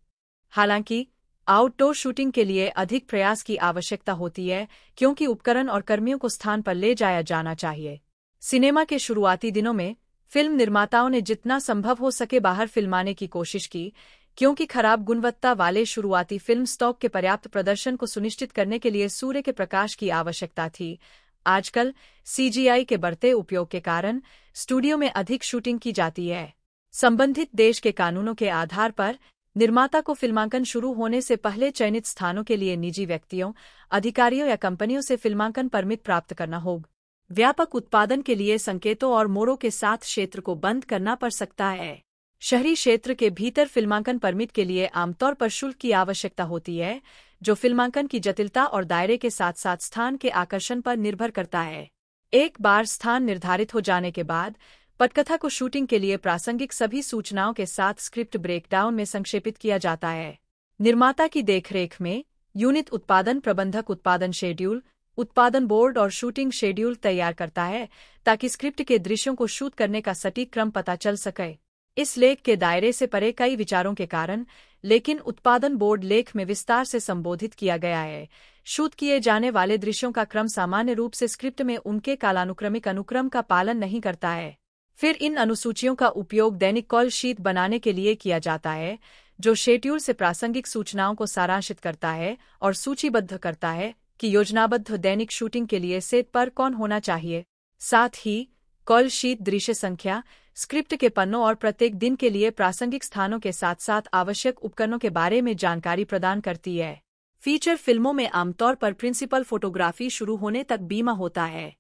हालांकि आउटडोर शूटिंग के लिए अधिक प्रयास की आवश्यकता होती है, क्योंकि उपकरण और कर्मियों को स्थान पर ले जाया जाना चाहिए। सिनेमा के शुरुआती दिनों में फिल्म निर्माताओं ने जितना संभव हो सके बाहर फिल्माने की कोशिश की, क्योंकि खराब गुणवत्ता वाले शुरुआती फिल्म स्टॉक के पर्याप्त प्रदर्शन को सुनिश्चित करने के लिए सूर्य के प्रकाश की आवश्यकता थी। आजकल सीजीआई के बढ़ते उपयोग के कारण स्टूडियो में अधिक शूटिंग की जाती है। संबंधित देश के कानूनों के आधार पर निर्माता को फिल्मांकन शुरू होने से पहले चयनित स्थानों के लिए निजी व्यक्तियों, अधिकारियों या कंपनियों से फिल्मांकन परमिट प्राप्त करना होगा। व्यापक उत्पादन के लिए संकेतों और मोड़ों के साथ क्षेत्र को बंद करना पड़ सकता है। शहरी क्षेत्र के भीतर फिल्मांकन परमिट के लिए आमतौर पर शुल्क की आवश्यकता होती है, जो फिल्मांकन की जटिलता और दायरे के साथ साथ स्थान के आकर्षण पर निर्भर करता है। एक बार स्थान निर्धारित हो जाने के बाद पटकथा को शूटिंग के लिए प्रासंगिक सभी सूचनाओं के साथ स्क्रिप्ट ब्रेकडाउन में संक्षेपित किया जाता है। निर्माता की देखरेख में यूनिट उत्पादन प्रबंधक उत्पादन शेड्यूल, उत्पादन बोर्ड और शूटिंग शेड्यूल तैयार करता है, ताकि स्क्रिप्ट के दृश्यों को शूट करने का सटीक क्रम पता चल सके। इस लेख के दायरे से परे कई विचारों के कारण, लेकिन उत्पादन बोर्ड लेख में विस्तार से संबोधित किया गया है। शूट किए जाने वाले दृश्यों का क्रम सामान्य रूप से स्क्रिप्ट में उनके कालानुक्रमिक अनुक्रम का पालन नहीं करता है। फिर इन अनुसूचियों का उपयोग दैनिक कॉल शीट बनाने के लिए किया जाता है, जो शेड्यूल से प्रासंगिक सूचनाओं को सारांशित करता है और सूचीबद्ध करता है कि योजनाबद्ध दैनिक शूटिंग के लिए सेट पर कौन होना चाहिए। साथ ही कॉल शीट दृश्य संख्या, स्क्रिप्ट के पन्नों और प्रत्येक दिन के लिए प्रासंगिक स्थानों के साथ साथ आवश्यक उपकरणों के बारे में जानकारी प्रदान करती है। फीचर फिल्मों में आमतौर पर प्रिंसिपल फोटोग्राफी शुरू होने तक बीमा होता है।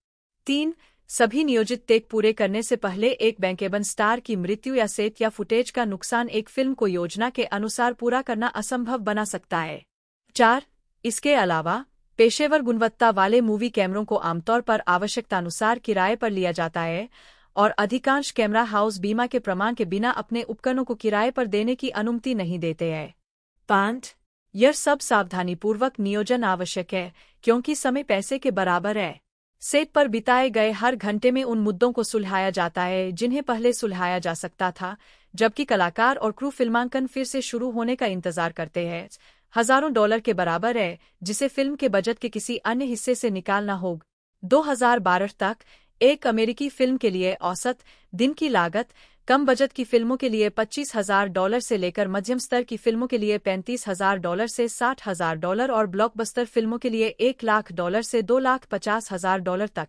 3. सभी नियोजित टेक पूरे करने से पहले एक बैंकेबल स्टार की मृत्यु या सेट या फुटेज का नुकसान एक फिल्म को योजना के अनुसार पूरा करना असंभव बना सकता है। 4. इसके अलावा पेशेवर गुणवत्ता वाले मूवी कैमरों को आमतौर पर आवश्यकतानुसार किराए पर लिया जाता है और अधिकांश कैमरा हाउस बीमा के प्रमाण के बिना अपने उपकरणों को किराए पर देने की अनुमति नहीं देते हैं। 5. यह सब सावधानीपूर्वक नियोजन आवश्यक है क्योंकि समय पैसे के बराबर है। सेट पर बिताए गए हर घंटे में उन मुद्दों को सुलझाया जाता है जिन्हें पहले सुलझाया जा सकता था, जबकि कलाकार और क्रू फिल्मांकन फिर से शुरू होने का इंतजार करते हैं। हजारों डॉलर के बराबर है, जिसे फिल्म के बजट के किसी अन्य हिस्से से निकालना होगा। 2012 तक एक अमेरिकी फिल्म के लिए औसत दिन की लागत कम बजट की फिल्मों के लिए $25,000 से लेकर मध्यम स्तर की फिल्मों के लिए $35,000 से $60,000 और ब्लॉकबस्टर फिल्मों के लिए $1,00,000 से $2,50,000 तक।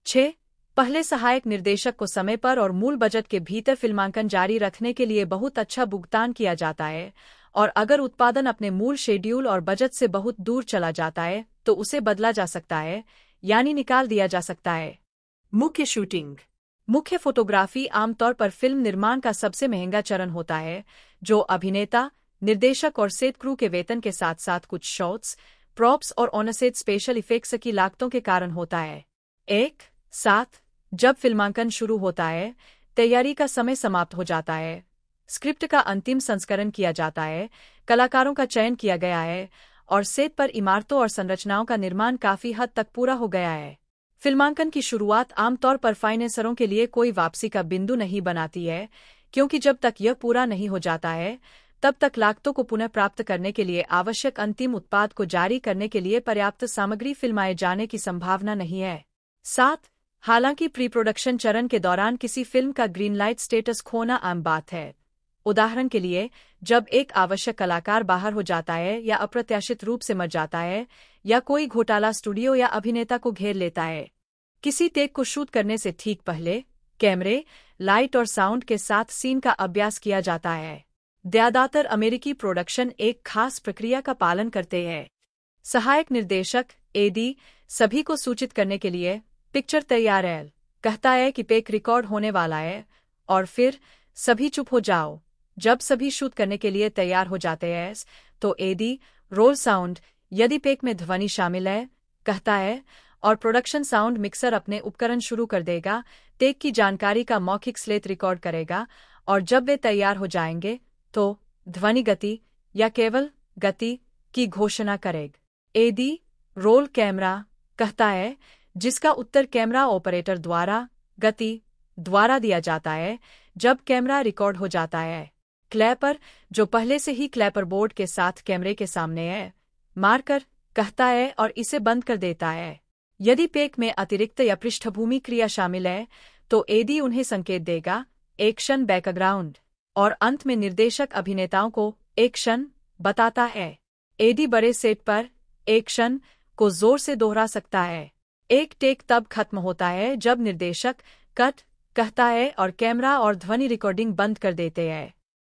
6. पहले सहायक निर्देशक को समय पर और मूल बजट के भीतर फिल्मांकन जारी रखने के लिए बहुत अच्छा भुगतान किया जाता है, और अगर उत्पादन अपने मूल शेड्यूल और बजट से बहुत दूर चला जाता है तो उसे बदला जा सकता है, यानी निकाल दिया जा सकता है। मुख्य शूटिंग। मुख्य फोटोग्राफी आमतौर पर फिल्म निर्माण का सबसे महंगा चरण होता है, जो अभिनेता, निर्देशक और सेट क्रू के वेतन के साथ साथ कुछ शॉट्स, प्रॉप्स और ऑनसेट स्पेशल इफेक्ट्स की लागतों के कारण होता है। 7. जब फिल्मांकन शुरू होता है, तैयारी का समय समाप्त हो जाता है, स्क्रिप्ट का अंतिम संस्करण किया जाता है, कलाकारों का चयन किया गया है और सेट पर इमारतों और संरचनाओं का निर्माण काफी हद तक पूरा हो गया है। फिल्मांकन की शुरुआत आमतौर पर फाइनेंसरों के लिए कोई वापसी का बिंदु नहीं बनाती है, क्योंकि जब तक यह पूरा नहीं हो जाता है तब तक लागतों को पुनः प्राप्त करने के लिए आवश्यक अंतिम उत्पाद को जारी करने के लिए पर्याप्त सामग्री फिल्माए जाने की संभावना नहीं है। 7. हालांकि प्री प्रोडक्शन चरण के दौरान किसी फिल्म का ग्रीन लाइट स्टेटस खोना आम बात है। उदाहरण के लिए, जब एक आवश्यक कलाकार बाहर हो जाता है या अप्रत्याशित रूप से मर जाता है या कोई घोटाला स्टूडियो या अभिनेता को घेर लेता है। किसी टेक को शूट करने से ठीक पहले कैमरे, लाइट और साउंड के साथ सीन का अभ्यास किया जाता है। ज्यादातर अमेरिकी प्रोडक्शन एक खास प्रक्रिया का पालन करते हैं। सहायक निर्देशक एडी सभी को सूचित करने के लिए पिक्चर तैयार है कहता है कि पेक रिकॉर्ड होने वाला है, और फिर सभी चुप हो जाओ। जब सभी शूट करने के लिए तैयार हो जाते हैं तो एडी रोल साउंड, यदि पेक में ध्वनि शामिल है, कहता है, और प्रोडक्शन साउंड मिक्सर अपने उपकरण शुरू कर देगा, टेक की जानकारी का मौखिक स्लेट रिकॉर्ड करेगा, और जब वे तैयार हो जाएंगे तो ध्वनि गति या केवल गति की घोषणा करेगा। एडी रोल कैमरा कहता है, जिसका उत्तर कैमरा ऑपरेटर द्वारा गति द्वारा दिया जाता है जब कैमरा रिकॉर्ड हो जाता है। क्लैपर, जो पहले से ही क्लैपर बोर्ड के साथ कैमरे के सामने है, मार्कर कहता है और इसे बंद कर देता है। यदि पेक में अतिरिक्त या पृष्ठभूमि क्रिया शामिल है तो एडी उन्हें संकेत देगा, एक्शन बैकग्राउंड, और अंत में निर्देशक अभिनेताओं को एक्शन बताता है। एडी बड़े सेट पर एक्शन को जोर से दोहरा सकता है। एक टेक तब खत्म होता है जब निर्देशक कट कहता है और कैमरा और ध्वनि रिकॉर्डिंग बंद कर देते हैं।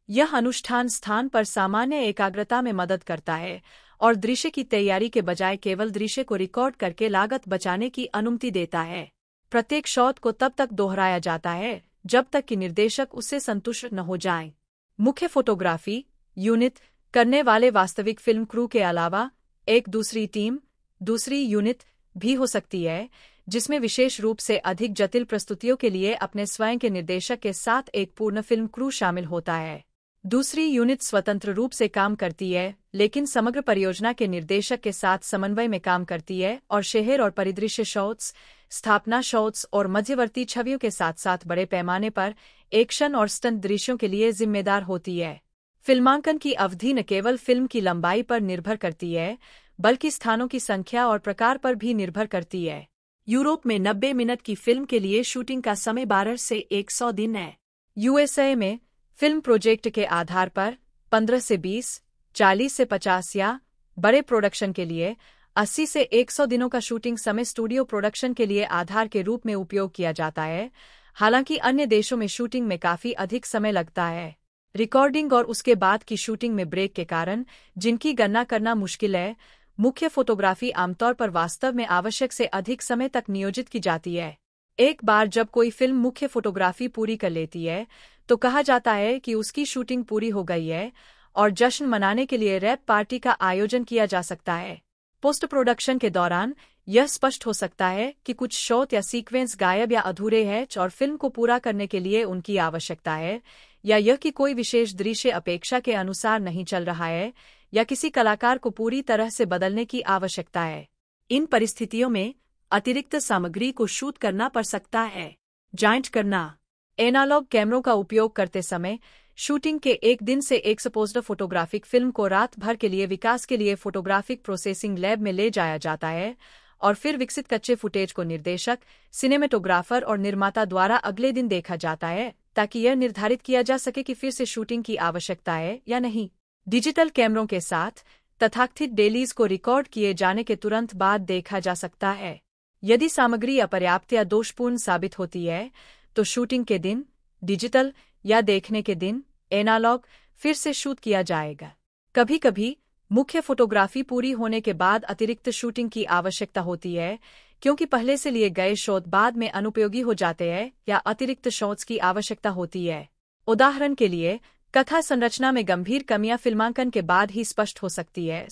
यह अनुष्ठान स्थान पर सामान्य एकाग्रता में मदद करता है और दृश्य की तैयारी के बजाय केवल दृश्य को रिकॉर्ड करके लागत बचाने की अनुमति देता है। प्रत्येक शॉट को तब तक दोहराया जाता है जब तक कि निर्देशक उससे संतुष्ट न हो जाए। मुख्य फोटोग्राफी यूनिट करने वाले वास्तविक फिल्म क्रू के अलावा एक दूसरी टीम, दूसरी यूनिट भी हो सकती है, जिसमें विशेष रूप से अधिक जटिल प्रस्तुतियों के लिए अपने स्वयं के निर्देशक के साथ एक पूर्ण फिल्म क्रू शामिल होता है। दूसरी यूनिट स्वतंत्र रूप से काम करती है, लेकिन समग्र परियोजना के निर्देशक के साथ समन्वय में काम करती है और शहर और परिदृश्य शॉट्स, स्थापना शॉट्स और मध्यवर्ती छवियों के साथ साथ बड़े पैमाने पर एक्शन और स्टंट दृश्यों के लिए जिम्मेदार होती है। फिल्मांकन की अवधि न केवल फिल्म की लंबाई पर निर्भर करती है, बल्कि स्थानों की संख्या और प्रकार पर भी निर्भर करती है। यूरोप में 90 मिनट की फिल्म के लिए शूटिंग का समय 12 से 100 दिन है। यूएसए में फिल्म प्रोजेक्ट के आधार पर 15 से 20, 40 से 50 या बड़े प्रोडक्शन के लिए 80 से 100 दिनों का शूटिंग समय स्टूडियो प्रोडक्शन के लिए आधार के रूप में उपयोग किया जाता है। हालांकि अन्य देशों में शूटिंग में काफी अधिक समय लगता है। रिकॉर्डिंग और उसके बाद की शूटिंग में ब्रेक के कारण, जिनकी गणना करना मुश्किल है, मुख्य फोटोग्राफी आमतौर पर वास्तव में आवश्यक से अधिक समय तक नियोजित की जाती है। एक बार जब कोई फिल्म मुख्य फोटोग्राफी पूरी कर लेती है, तो कहा जाता है कि उसकी शूटिंग पूरी हो गई है और जश्न मनाने के लिए रैप पार्टी का आयोजन किया जा सकता है। पोस्ट प्रोडक्शन के दौरान यह स्पष्ट हो सकता है कि कुछ शॉट या सीक्वेंस गायब या अधूरे हैं और फिल्म को पूरा करने के लिए उनकी आवश्यकता है, या यह कि कोई विशेष दृश्य अपेक्षा के अनुसार नहीं चल रहा है, या किसी कलाकार को पूरी तरह से बदलने की आवश्यकता है। इन परिस्थितियों में अतिरिक्त सामग्री को शूट करना पड़ सकता है। जांच करना। एनालॉग कैमरों का उपयोग करते समय शूटिंग के एक दिन से एक्सपोज्ड फोटोग्राफिक फिल्म को रात भर के लिए विकास के लिए फोटोग्राफिक प्रोसेसिंग लैब में ले जाया जाता है और फिर विकसित कच्चे फुटेज को निर्देशक, सिनेमेटोग्राफर और निर्माता द्वारा अगले दिन देखा जाता है, ताकि यह निर्धारित किया जा सके कि फिर से शूटिंग की आवश्यकता है या नहीं। डिजिटल कैमरों के साथ तथाकथित डेलीज को रिकॉर्ड किए जाने के तुरंत बाद देखा जा सकता है। यदि सामग्री अपर्याप्त या दोषपूर्ण साबित होती है, तो शूटिंग के दिन, डिजिटल या देखने के दिन, एनालॉग फिर से शूट किया जाएगा। कभी-कभी मुख्य फोटोग्राफी पूरी होने के बाद अतिरिक्त शूटिंग की आवश्यकता होती है, क्योंकि पहले से लिए गए शॉट बाद में अनुपयोगी हो जाते हैं या अतिरिक्त शॉट्स की आवश्यकता होती है। उदाहरण के लिए, कथा संरचना में गंभीर कमियां फिल्मांकन के बाद ही स्पष्ट हो सकती है,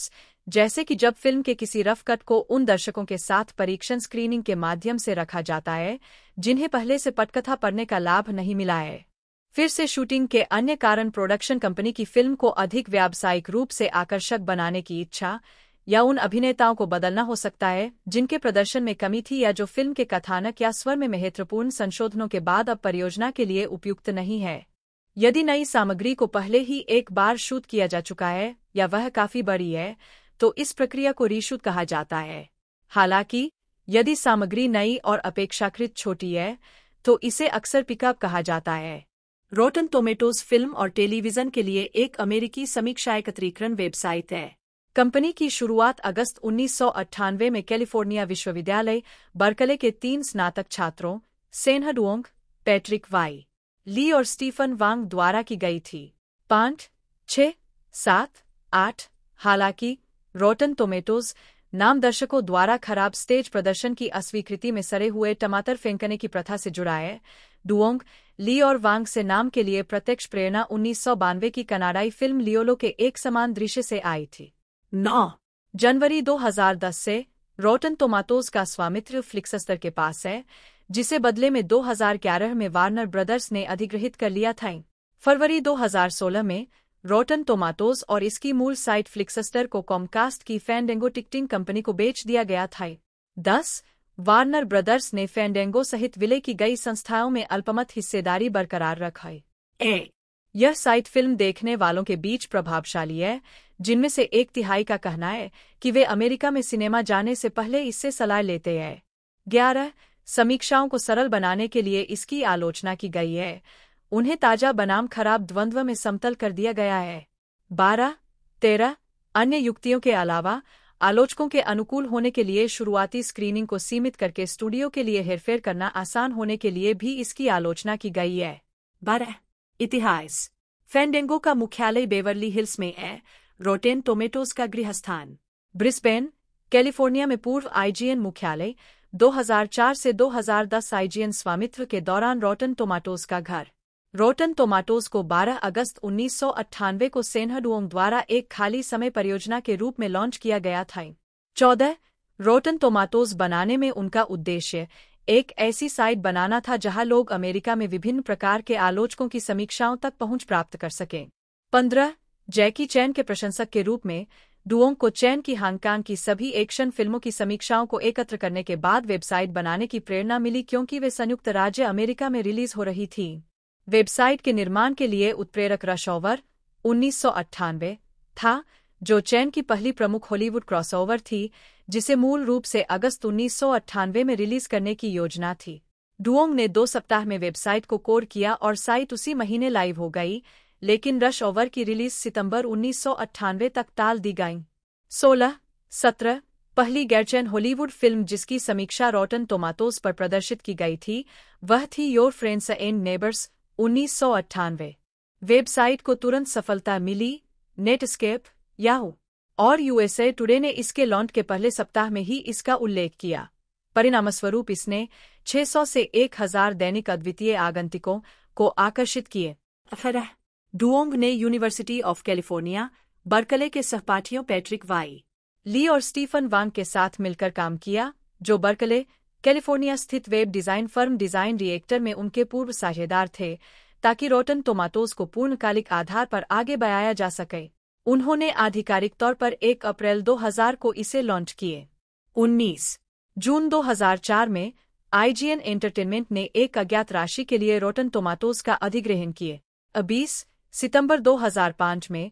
जैसे कि जब फिल्म के किसी रफ कट को उन दर्शकों के साथ परीक्षण स्क्रीनिंग के माध्यम से रखा जाता है जिन्हें पहले से पटकथा पढ़ने का लाभ नहीं मिला है। फिर से शूटिंग के अन्य कारण प्रोडक्शन कंपनी की फिल्म को अधिक व्यावसायिक रूप से आकर्षक बनाने की इच्छा, या उन अभिनेताओं को बदलना हो सकता है जिनके प्रदर्शन में कमी थी या जो फिल्म के कथानक या स्वर में महत्वपूर्ण संशोधनों के बाद अब परियोजना के लिए उपयुक्त नहीं है। यदि नई सामग्री को पहले ही एक बार शूट किया जा चुका है या वह काफी बड़ी है, तो इस प्रक्रिया को रीशूट कहा जाता है। हालांकि यदि सामग्री नई और अपेक्षाकृत छोटी है, तो इसे अक्सर पिकअप कहा जाता है। रॉटन टोमेटोज फिल्म और टेलीविजन के लिए एक अमेरिकी समीक्षा एकत्रीकरण वेबसाइट है। कंपनी की शुरुआत अगस्त 1998 में कैलिफोर्निया विश्वविद्यालय बर्कले के 3 स्नातक छात्रों, सेनह डुओंग, पैट्रिक वाई ली और स्टीफन वांग द्वारा की गई थी। 5, 6, 7, 8। हालांकि रॉटन टोमेटोज नाम दर्शकों द्वारा खराब स्टेज प्रदर्शन की अस्वीकृति में सड़े हुए टमाटर फेंकने की प्रथा से जुड़ा है। डुओंग, ली और वांग से नाम के लिए प्रत्यक्ष प्रेरणा 1992 की कनाडाई फिल्म लियोलो के एक समान दृश्य से आई थी। 9 जनवरी 2010 से रॉटन टोमाटोज का स्वामित्व फ्लिक्सस्टर के पास है, जिसे बदले में 2011 में वार्नर ब्रदर्स ने अधिग्रहित कर लिया था। फरवरी 2016 में रॉटन टोमाटोज और इसकी मूल साइट फ्लिक्सस्टर को कॉमकास्ट की फैंडेंगो टिकटिंग कंपनी को बेच दिया गया था। 10 वार्नर ब्रदर्स ने फैंडेंगो सहित विलय की गई संस्थाओं में अल्पमत हिस्सेदारी बरकरार रखी। यह साइट फिल्म देखने वालों के बीच प्रभावशाली है, जिनमें से 1/3 का कहना है कि वे अमेरिका में सिनेमा जाने से पहले इससे सलाह लेते हैं। 11 समीक्षाओं को सरल बनाने के लिए इसकी आलोचना की गई है। उन्हें ताजा बनाम खराब द्वंद्व में समतल कर दिया गया है। 12, 13 अन्य युक्तियों के अलावा आलोचकों के अनुकूल होने के लिए शुरुआती स्क्रीनिंग को सीमित करके स्टूडियो के लिए हेरफेर करना आसान होने के लिए भी इसकी आलोचना की गई है। 12 इतिहास। फैंडेंगो का मुख्यालय बेवर्ली हिल्स में है। रॉटेन टोमेटोज का गृहस्थान ब्रिस्बेन, कैलिफोर्निया में। पूर्व आईजीएन मुख्यालय 2004 से 2010। आईजीएन स्वामित्व के दौरान रॉटन टोमाटोज का घर। रॉटन टोमाटोज को 12 अगस्त 1998 को सेनह डुओंग द्वारा एक खाली समय परियोजना के रूप में लॉन्च किया गया था। 14 रॉटन टोमाटोज बनाने में उनका उद्देश्य एक ऐसी साइट बनाना था जहां लोग अमेरिका में विभिन्न प्रकार के आलोचकों की समीक्षाओं तक पहुंच प्राप्त कर सकें। 15 जैकी चैन के प्रशंसक के रूप में डुओंग को चैन की हांगकांग की सभी एक्शन फिल्मों की समीक्षाओं को एकत्र करने के बाद वेबसाइट बनाने की प्रेरणा मिली क्योंकि वे संयुक्त राज्य अमेरिका में रिलीज हो रही थी। वेबसाइट के निर्माण के लिए उत्प्रेरक रश ऑवर 1998 था, जो चैन की पहली प्रमुख हॉलीवुड क्रॉसओवर थी, जिसे मूल रूप से अगस्त 1998 में रिलीज करने की योजना थी। डुओंग ने 2 सप्ताह में वेबसाइट को कोड किया और साइट उसी महीने लाइव हो गई, लेकिन रश ओवर की रिलीज सितंबर 1998 तक टाल दी गई। 16-17 पहली गैरचैन हॉलीवुड फिल्म जिसकी समीक्षा रॉटन टोमाटोज पर प्रदर्शित की गई थी वह थी your friends and neighbours 1998। Website को तुरंत सफलता मिली। नेटस्केप, याहू और यूएसए टुडे ने इसके लॉन्च के पहले सप्ताह में ही इसका उल्लेख किया। परिणामस्वरूप इसने 600 से 1000 दैनिक अद्वितीय आगंतुकों को आकर्षित किए। डुओंग ने यूनिवर्सिटी ऑफ कैलिफोर्निया बर्कले के सहपाठियों पैट्रिक वाई ली और स्टीफन वांग के साथ मिलकर काम किया, जो बर्कले, कैलिफोर्निया स्थित web design firm design reactor में उनके पूर्व साझेदार थे, ताकि रॉटन टोमाटोज को पूर्णकालिक आधार पर आगे बढ़ाया जा सके। उन्होंने आधिकारिक तौर पर 1 अप्रैल 2000 को इसे लॉन्च किए। 19 जून 2004 में IGN एंटरटेनमेंट ने एक अज्ञात राशि के लिए रॉटन टोमाटोज का अधिग्रहण किए। 20 सितंबर 2005 में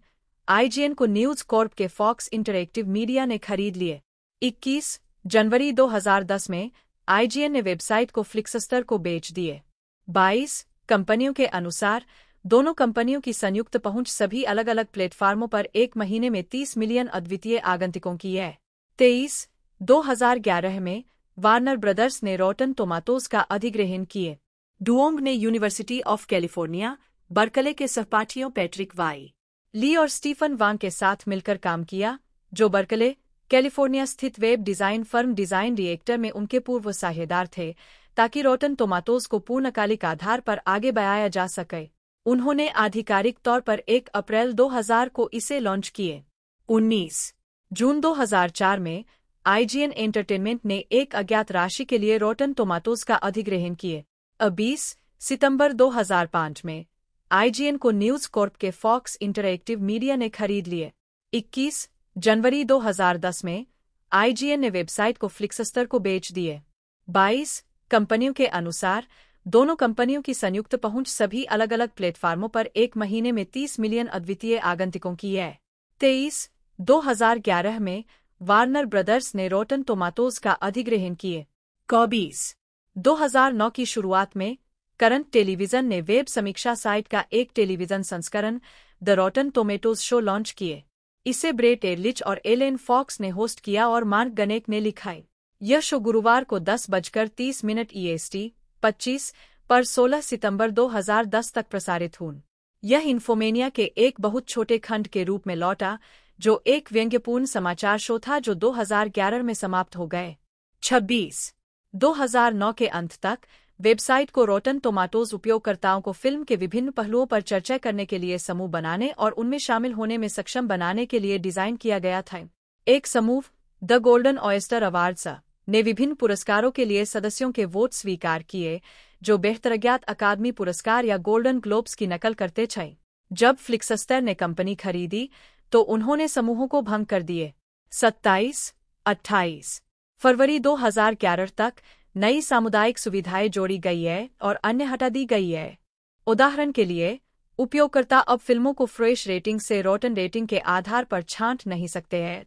IGN को न्यूज कॉर्प के फॉक्स इंटरैक्टिव मीडिया ने खरीद लिए। 21 जनवरी 2010 में IGN ने वेबसाइट को फ्लिक्सस्टर को बेच दिए। 22 कंपनियों के अनुसार दोनों कंपनियों की संयुक्त पहुंच सभी अलग अलग प्लेटफार्मों पर एक महीने में 30 मिलियन अद्वितीय आगंतुकों की है। 23 2011 में वार्नर ब्रदर्स ने रॉटन टोमाटोज का अधिग्रहण किए। डुओंग ने यूनिवर्सिटी ऑफ कैलिफोर्निया बर्कले के सहपाठियों पैट्रिक वाई ली और स्टीफन वांग के साथ मिलकर काम किया, जो बर्कले, कैलिफोर्निया स्थित web design firm design reactor में उनके पूर्व साझेदार थे, ताकि रॉटन टोमाटोज को पूर्णकालिक आधार पर आगे बढ़ाया जा सके। उन्होंने आधिकारिक तौर पर 1 अप्रैल 2000 को इसे लॉन्च किए। 19 जून 2004 में IGN एंटरटेनमेंट ने एक अज्ञात राशि के लिए रॉटन टोमाटोज का अधिग्रहण किए। 20 सितंबर 2005 में IGN को न्यूज कॉर्प के फॉक्स इंटरैक्टिव मीडिया ने खरीद लिए। 21 जनवरी 2010 में IGN ने वेबसाइट को फ्लिक्सस्टर को बेच दिए। 22 कंपनियों के अनुसार दोनों कंपनियों की संयुक्त पहुंच सभी अलग अलग प्लेटफार्मों पर एक महीने में 30 मिलियन अद्वितीय आगंतुकों की है। 23 2011 में वार्नर ब्रदर्स ने रॉटन टोमाटोज का अधिग्रहण किए। 24 2009 की शुरुआत में करंट टेलीविजन ने वेब समीक्षा साइट का एक टेलीविजन संस्करण द रॉटन टोमेटोज शो लॉन्च किए। इसे ब्रेट एरलिच और एलेन फॉक्स ने होस्ट किया और मार्क गनेक ने लिखा। यह शो गुरुवार को 10:30 EST 25 पर 16 सितंबर 2010 तक प्रसारित हुआ। यह इन्फोमेनिया के एक बहुत छोटे खंड के रूप में लौटा, जो एक व्यंग्यपूर्ण समाचार शो था जो 2011 में समाप्त हो गए। 26 2009 के अंत तक वेबसाइट को रॉटन टोमाटोज उपयोगकर्ताओं को फिल्म के विभिन्न पहलुओं पर चर्चा करने के लिए समूह बनाने और उनमें शामिल होने में सक्षम बनाने के लिए डिजाइन किया गया था। एक समूह, द गोल्डन ऑयस्टर अवार्ड्स, ने विभिन्न पुरस्कारों के लिए सदस्यों के वोट स्वीकार किए, जो बेहतरज्ञात अकादमी पुरस्कार या गोल्डन ग्लोब्स की नकल करते थे। जब फ्लिक्सस्टर ने कंपनी खरीदी तो उन्होंने समूहों को भंग कर दिए। 27-28 फरवरी 2011 तक नई सामुदायिक सुविधाएं जोड़ी गई है और अन्य हटा दी गई है। उदाहरण के लिए, उपयोगकर्ता अब फिल्मों को फ्रेश रेटिंग से रॉटन रेटिंग के आधार पर छांट नहीं सकते हैं,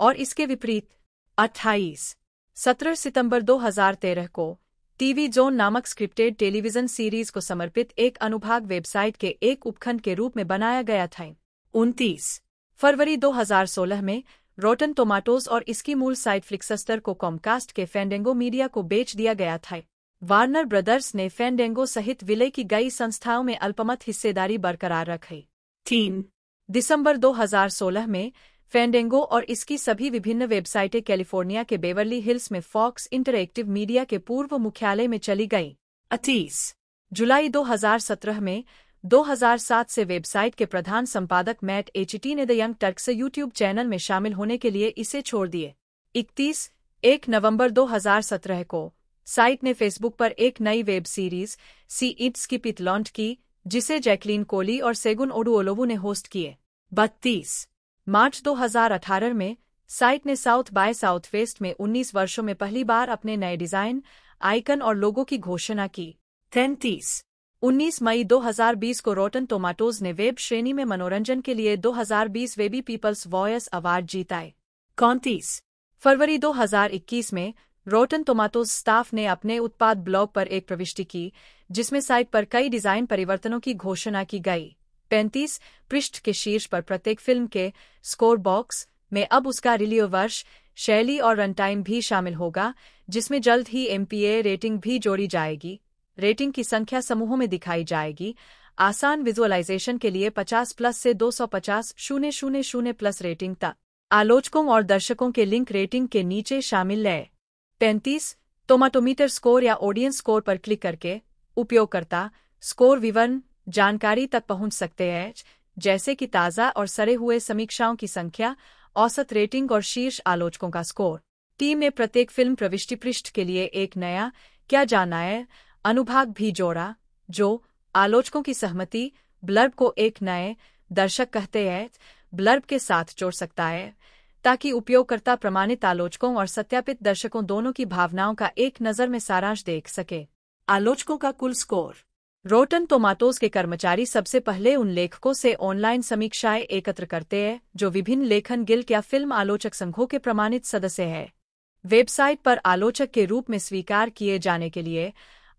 और इसके विपरीत 17 सितंबर 2013 को टीवी जोन नामक स्क्रिप्टेड टेलीविजन सीरीज को समर्पित एक अनुभाग वेबसाइट के एक उपखंड के रूप में बनाया गया था। 29 फरवरी 2016 में रॉटन टोमाटोज और इसकी मूल साइट फ्लिक्सस्टर को कॉमकास्ट के फैंडेंगो मीडिया को बेच दिया गया था। वार्नर ब्रदर्स ने फैंडेंगो सहित विलय की गई संस्थाओं में अल्पमत हिस्सेदारी बरकरार रखी। 3 दिसंबर 2016 में फैंडेंगो और इसकी सभी विभिन्न वेबसाइटें कैलिफोर्निया के बेवर्ली हिल्स में फॉक्स इंटरैक्टिव मीडिया के पूर्व मुख्यालय में चली गईं। 30 जुलाई 2017 में 2007 से वेबसाइट के प्रधान संपादक मैट एचटी ने the young Turks YouTube channel में शामिल होने के लिए इसे छोड़ दिए। 1 नवंबर 2017 को साइट ने फेसबुक पर एक नई वेब सीरीज सी इट्स की पिट लॉन्च की, जिसे जैकलीन कोली और सेगुन ओडुओलोवू ने होस्ट किए। 32 मार्च 2018 में साइट ने साउथ बाय साउथवेस्ट में 19 वर्षों में पहली बार अपने नए डिजाइन, आइकन और लोगो की घोषणा की। 19 मई 2020 को रॉटन टोमाटोज ने वेब श्रेणी में मनोरंजन के लिए 2020 वेबी पीपल्स वॉयस अवार्ड जीताए। 31 फरवरी 2021 में रॉटन टोमाटोज स्टाफ ने अपने उत्पाद ब्लॉग पर एक प्रविष्टि की, जिसमें साइट पर कई डिजाइन परिवर्तनों की घोषणा की गई। 35 पृष्ठ के शीर्ष पर प्रत्येक फिल्म के स्कोर बॉक्स में अब उसका रिलीज वर्ष, शैली और रन टाइम भी शामिल होगा, जिसमें जल्द ही MPA रेटिंग भी जोड़ी जाएगी। रेटिंग की संख्या समूहों में दिखाई जाएगी। आसान विजुअलाइजेशन के लिए 50+ से 250,000+ रेटिंग तक। आलोचकों और दर्शकों के लिंक रेटिंग के नीचे शामिल है। 35 टोमाटोमीटर स्कोर या ऑडियंस स्कोर पर क्लिक करके उपयोगकर्ता स्कोर विवरण जानकारी तक पहुंच सकते हैं, जैसे कि ताज़ा और सड़े हुए समीक्षाओं की संख्या, औसत रेटिंग और शीर्ष आलोचकों का स्कोर। टीम ने प्रत्येक फिल्म प्रविष्टि पृष्ठ के लिए एक नया क्या जानना है अनुभाग भी जोड़ा, जो आलोचकों की सहमति ब्लर्ब को एक नए दर्शक कहते हैं ब्लर्ब के साथ जोड़ सकता है, ताकि उपयोगकर्ता प्रमाणित आलोचकों और सत्यापित दर्शकों दोनों की भावनाओं का एक नज़र में सारांश देख सके। आलोचकों का कुल स्कोर। रॉटन टोमाटोज के कर्मचारी सबसे पहले उन लेखकों से ऑनलाइन समीक्षाएं एकत्र करते हैं जो विभिन्न लेखन गिल्ड या फिल्म आलोचक संघों के प्रमाणित सदस्य हैं। वेबसाइट पर आलोचक के रूप में स्वीकार किए जाने के लिए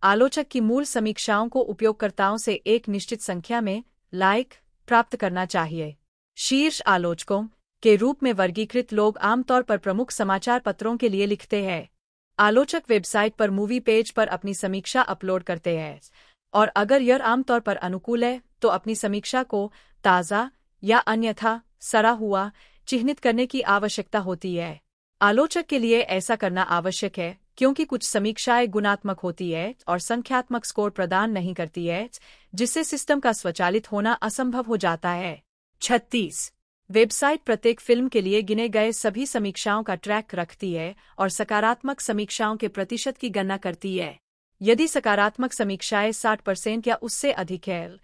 आलोचक की मूल समीक्षाओं को उपयोगकर्ताओं से एक निश्चित संख्या में लाइक प्राप्त करना चाहिए। शीर्ष आलोचकों के रूप में वर्गीकृत लोग आमतौर पर प्रमुख समाचार पत्रों के लिए लिखते हैं। आलोचक वेबसाइट पर मूवी पेज पर अपनी समीक्षा अपलोड करते हैं, और अगर यह आमतौर पर अनुकूल है तो अपनी समीक्षा को ताज़ा या अन्यथा सड़ा हुआ चिह्नित करने की आवश्यकता होती है। आलोचक के लिए ऐसा करना आवश्यक है क्योंकि कुछ समीक्षाएं गुणात्मक होती है और संख्यात्मक स्कोर प्रदान नहीं करती है, जिससे सिस्टम का स्वचालित होना असंभव हो जाता है। 36 वेबसाइट प्रत्येक फिल्म के लिए गिने गए सभी समीक्षाओं का ट्रैक रखती है और सकारात्मक समीक्षाओं के प्रतिशत की गणना करती है। यदि सकारात्मक समीक्षाएं 60% या उससे अधिक है,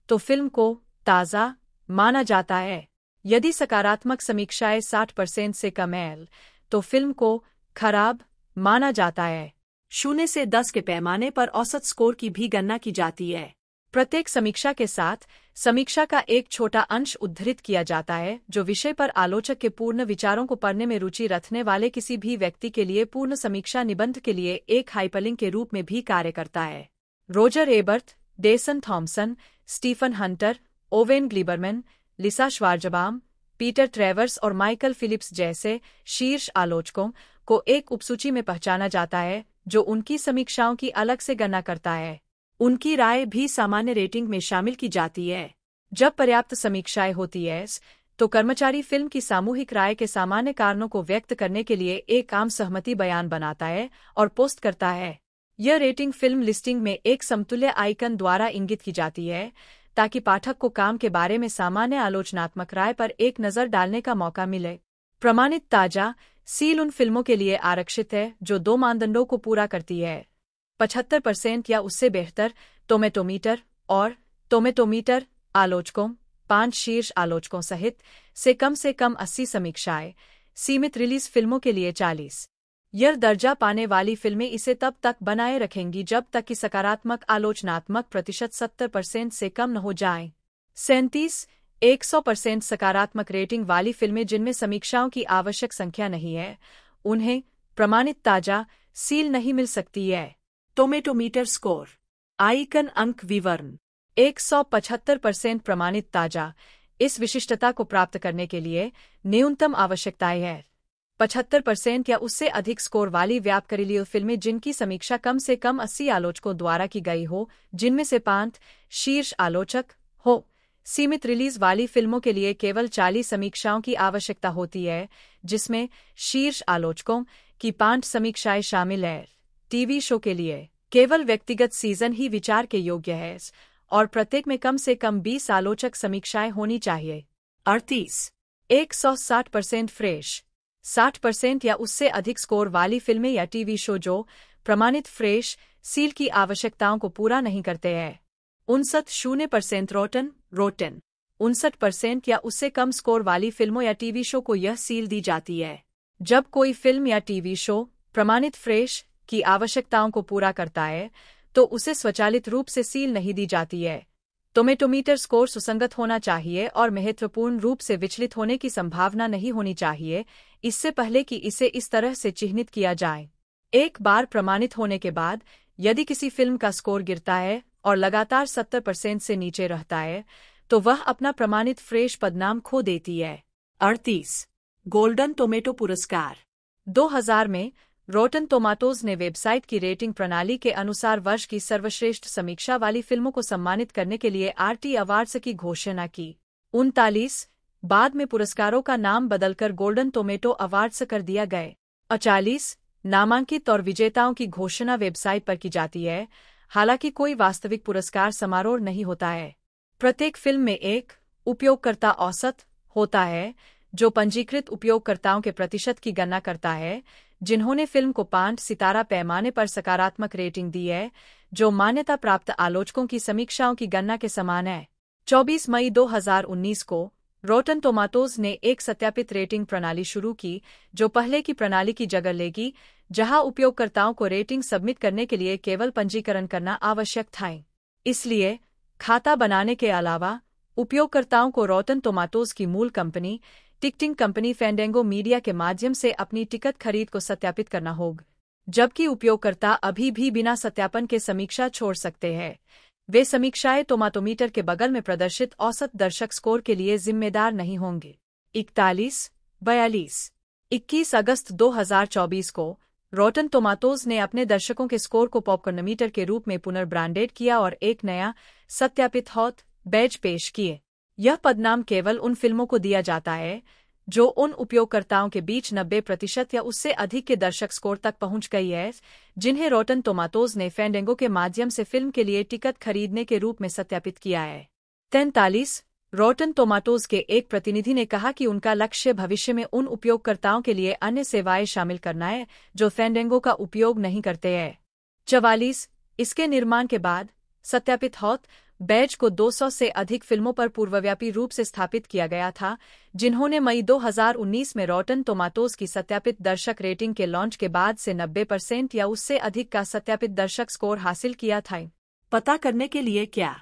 तो फिल्म को ताज़ा माना जाता है। यदि सकारात्मक समीक्षाएं 60% से कम है, तो फिल्म को खराब माना जाता है। 0 से 10 के पैमाने पर औसत स्कोर की भी गणना की जाती है। प्रत्येक समीक्षा के साथ समीक्षा का एक छोटा अंश उद्धृत किया जाता है, जो विषय पर आलोचक के पूर्ण विचारों को पढ़ने में रुचि रखने वाले किसी भी व्यक्ति के लिए पूर्ण समीक्षा निबंध के लिए एक हाइपरलिंक के रूप में भी कार्य करता है। Roger Ebert, Desson Thomson, Stephen Hunter, Owen Gleiberman, Lisa Schwarzbaum, Peter Travers और माइकल फिलिप्स जैसे शीर्ष आलोचकों को एक उपसूची में पहचाना जाता है, जो उनकी समीक्षाओं की अलग से गणना करता है। उनकी राय भी सामान्य रेटिंग में शामिल की जाती है। जब पर्याप्त समीक्षाएं होती है, तो कर्मचारी फिल्म की सामूहिक राय के सामान्य कारणों को व्यक्त करने के लिए एक आम सहमति बयान बनाता है और पोस्ट करता है। यह रेटिंग फिल्म लिस्टिंग में एक समतुल्य आइकन द्वारा इंगित की जाती है, ताकि पाठक को काम के बारे में सामान्य आलोचनात्मक राय पर एक नज़र डालने का मौका मिले। प्रमाणित ताज़ा सील उन फिल्मों के लिए आरक्षित है जो 2 मानदंडों को पूरा करती है: 75% या उससे बेहतर टोमेटोमीटर और टोमेटोमीटर आलोचकों 5 शीर्ष आलोचकों सहित से कम 80 समीक्षाएं। सीमित रिलीज फिल्मों के लिए 40। यह दर्जा पाने वाली फिल्में इसे तब तक बनाए रखेंगी जब तक कि सकारात्मक आलोचनात्मक प्रतिशत 70% से कम न हो जाए। 37 100% सकारात्मक रेटिंग वाली फिल्में जिनमें समीक्षाओं की आवश्यक संख्या नहीं है, उन्हें प्रमाणित ताज़ा सील नहीं मिल सकती है। टोमेटोमीटर स्कोर आइकन अंक विवरण 175% प्रमाणित ताज़ा। इस विशिष्टता को प्राप्त करने के लिए न्यूनतम आवश्यकताएं हैं: 75% या उससे अधिक स्कोर वाली व्यापकरीय फिल्में जिनकी समीक्षा कम से कम 80 आलोचकों द्वारा की गई हो, जिनमें से 5 शीर्ष आलोचक हो। सीमित रिलीज वाली फिल्मों के लिए केवल 40 समीक्षाओं की आवश्यकता होती है, जिसमें शीर्ष आलोचकों की 5 समीक्षाएं शामिल हैं। टीवी शो के लिए केवल व्यक्तिगत सीजन ही विचार के योग्य है और प्रत्येक में कम से कम 20 आलोचक समीक्षाएं होनी चाहिए। 38 160% फ्रेश 60% या उससे अधिक स्कोर वाली फिल्में या टीवी शो जो प्रमाणित फ्रेश सील की आवश्यकताओं को पूरा नहीं करते हैं। 59% रोटन 59% या उससे कम स्कोर वाली फिल्मों या टीवी शो को यह सील दी जाती है। जब कोई फिल्म या टीवी शो प्रमाणित फ्रेश की आवश्यकताओं को पूरा करता है तो उसे स्वचालित रूप से सील नहीं दी जाती है। टोमेटोमीटर स्कोर सुसंगत होना चाहिए और महत्वपूर्ण रूप से विचलित होने की संभावना नहीं होनी चाहिए इससे पहले कि इसे इस तरह से चिह्नित किया जाए। एक बार प्रमाणित होने के बाद यदि किसी फिल्म का स्कोर गिरता है और लगातार 70% से नीचे रहता है तो वह अपना प्रमाणित फ्रेश पदनाम खो देती है। 38 गोल्डन टोमेटो पुरस्कार 2000 में रोटन टोमाटोज ने वेबसाइट की रेटिंग प्रणाली के अनुसार वर्ष की सर्वश्रेष्ठ समीक्षा वाली फिल्मों को सम्मानित करने के लिए आरटी अवार्ड्स की घोषणा की। 39 बाद में पुरस्कारों का नाम बदलकर गोल्डन टोमेटो अवार्ड्स कर दिया गए। 40 नामांकित और विजेताओं की घोषणा वेबसाइट पर की जाती है, हालांकि कोई वास्तविक पुरस्कार समारोह नहीं होता है। प्रत्येक फिल्म में एक उपयोगकर्ता औसत होता है जो पंजीकृत उपयोगकर्ताओं के प्रतिशत की गणना करता है जिन्होंने फिल्म को 5 सितारा पैमाने पर सकारात्मक रेटिंग दी है, जो मान्यता प्राप्त आलोचकों की समीक्षाओं की गणना के समान है। 24 मई 2019 को रोटन टोमाटोज ने एक सत्यापित रेटिंग प्रणाली शुरू की जो पहले की प्रणाली की जगह लेगी, जहां उपयोगकर्ताओं को रेटिंग सबमिट करने के लिए केवल पंजीकरण करना आवश्यक था। इसलिए खाता बनाने के अलावा उपयोगकर्ताओं को रोटन टोमाटोज की मूल कंपनी टिकटिंग कंपनी फैंडेंगो मीडिया के माध्यम से अपनी टिकट खरीद को सत्यापित करना होगा। जबकि उपयोगकर्ता अभी भी बिना सत्यापन के समीक्षा छोड़ सकते हैं, वे समीक्षाएं टोमाटोमीटर के बगल में प्रदर्शित औसत दर्शक स्कोर के लिए जिम्मेदार नहीं होंगे। 41 21 अगस्त 2024 को रोटन टोमाटोज ने अपने दर्शकों के स्कोर को पॉपकॉर्नोमीटर के रूप में पुनर्ब्रांडेड किया और एक नया सत्यापित हॉट बैज पेश किए। यह पदनाम केवल उन फिल्मों को दिया जाता है जो उन उपयोगकर्ताओं के बीच 90% या उससे अधिक के दर्शक स्कोर तक पहुंच गई है जिन्हें रोटन टोमाटोज ने फैंडेंगो के माध्यम से फिल्म के लिए टिकट खरीदने के रूप में सत्यापित किया है। 43 रोटन टोमाटोज के एक प्रतिनिधि ने कहा कि उनका लक्ष्य भविष्य में उन उपयोगकर्ताओं के लिए अन्य सेवाएं शामिल करना है जो फैंडेंगो का उपयोग नहीं करते हैं। 44 इसके निर्माण के बाद सत्यापित हॉट बैज को 200 से अधिक फिल्मों पर पूर्वव्यापी रूप से स्थापित किया गया था, जिन्होंने मई 2019 में रोटन टोमाटोज की सत्यापित दर्शक रेटिंग के लॉन्च के बाद से 90% या उससे अधिक का सत्यापित दर्शक स्कोर हासिल किया था। पता करने के लिए क्या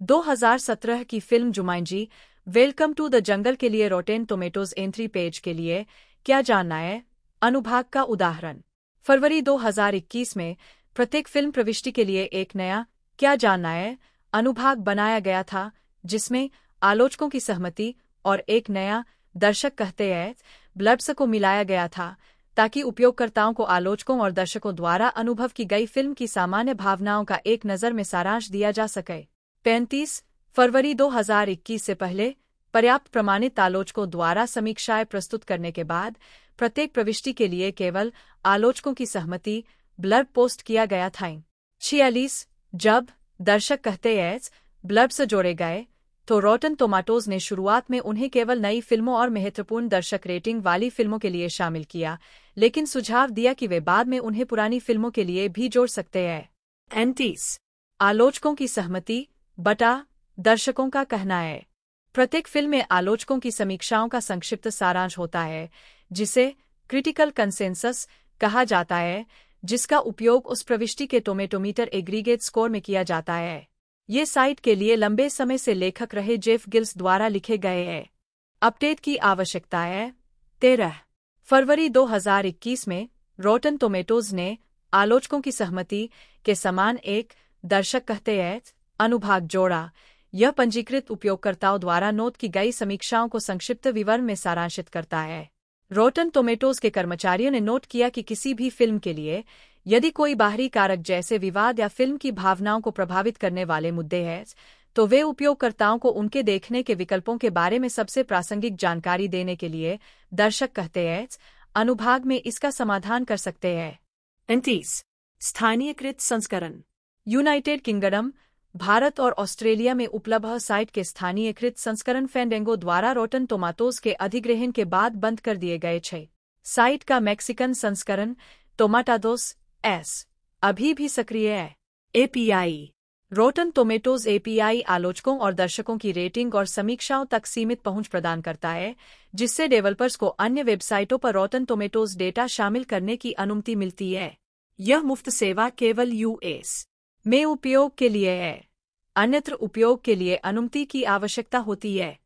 2017 की film Jumanji Welcome to the Jungle के लिए रोटेन टोमेटोज एंट्री पेज के लिए क्या जानना है। अनुभाग का उदाहरण फरवरी 2021 में प्रत्येक फिल्म प्रविष्टि के लिए एक नया क्या जानना है अनुभाग बनाया गया था जिसमें आलोचकों की सहमति और एक नया दर्शक कहते हैं ब्लब्स को मिलाया गया था ताकि उपयोगकर्ताओं को आलोचकों और दर्शकों द्वारा अनुभव की गई फिल्म की सामान्य भावनाओं का एक नज़र में सारांश दिया जा सके। 35 फरवरी 2021 से पहले पर्याप्त प्रमाणित आलोचकों द्वारा समीक्षाएं प्रस्तुत करने के बाद प्रत्येक प्रविष्टि के लिए केवल आलोचकों की सहमति ब्लर्ब पोस्ट किया गया था। 46 जब दर्शक कहते हैं ब्लर्ब्स जोड़े गए तो रोटन टोमाटोज ने शुरुआत में उन्हें केवल नई फिल्मों और महत्वपूर्ण दर्शक रेटिंग वाली फिल्मों के लिए शामिल किया, लेकिन सुझाव दिया कि वे बाद में उन्हें पुरानी फिल्मों के लिए भी जोड़ सकते हैं। 39 आलोचकों की सहमति बटा दर्शकों का कहना है। प्रत्येक फिल्म में आलोचकों की समीक्षाओं का संक्षिप्त सारांश होता है जिसे क्रिटिकल कंसेंसस कहा जाता है, जिसका उपयोग उस प्रविष्टि के टोमेटोमीटर एग्रीगेट स्कोर में किया जाता है। ये साइट के लिए लंबे समय से लेखक रहे जेफ गिल्स द्वारा लिखे गए हैं। अपडेट की आवश्यकता है। 13 फरवरी 2021 में रोटन टोमेटोज ने आलोचकों की सहमति के समान एक दर्शक कहते हैं अनुभाग जोड़ा। यह पंजीकृत उपयोगकर्ताओं द्वारा नोट की गई समीक्षाओं को संक्षिप्त विवरण में सारांशित करता है। रोटन टोमेटोज के कर्मचारियों ने नोट किया कि किसी भी फिल्म के लिए यदि कोई बाहरी कारक जैसे विवाद या फिल्म की भावनाओं को प्रभावित करने वाले मुद्दे हैं तो वे उपयोगकर्ताओं को उनके देखने के विकल्पों के बारे में सबसे प्रासंगिक जानकारी देने के लिए दर्शक कहते हैं अनुभाग में इसका समाधान कर सकते हैं। 29 स्थानीयकृत संस्करण यूनाइटेड किंगडम भारत और ऑस्ट्रेलिया में उपलब्ध साइट के स्थानीयकृत संस्करण फैंडेंगो द्वारा रोटन टोमाटोज के अधिग्रहण के बाद बंद कर दिए गए थे। साइट का मैक्सिकन संस्करण टोमाटादोस एस अभी भी सक्रिय है। API रोटन टोमेटोज एपीआई आलोचकों और दर्शकों की रेटिंग और समीक्षाओं तक सीमित पहुंच प्रदान करता है, जिससे डेवलपर्स को अन्य वेबसाइटों पर रोटन टोमेटोज डेटा शामिल करने की अनुमति मिलती है। यह मुफ्त सेवा केवल यूएस में उपयोग के लिए है, अन्यत्र उपयोग के लिए अनुमति की आवश्यकता होती है।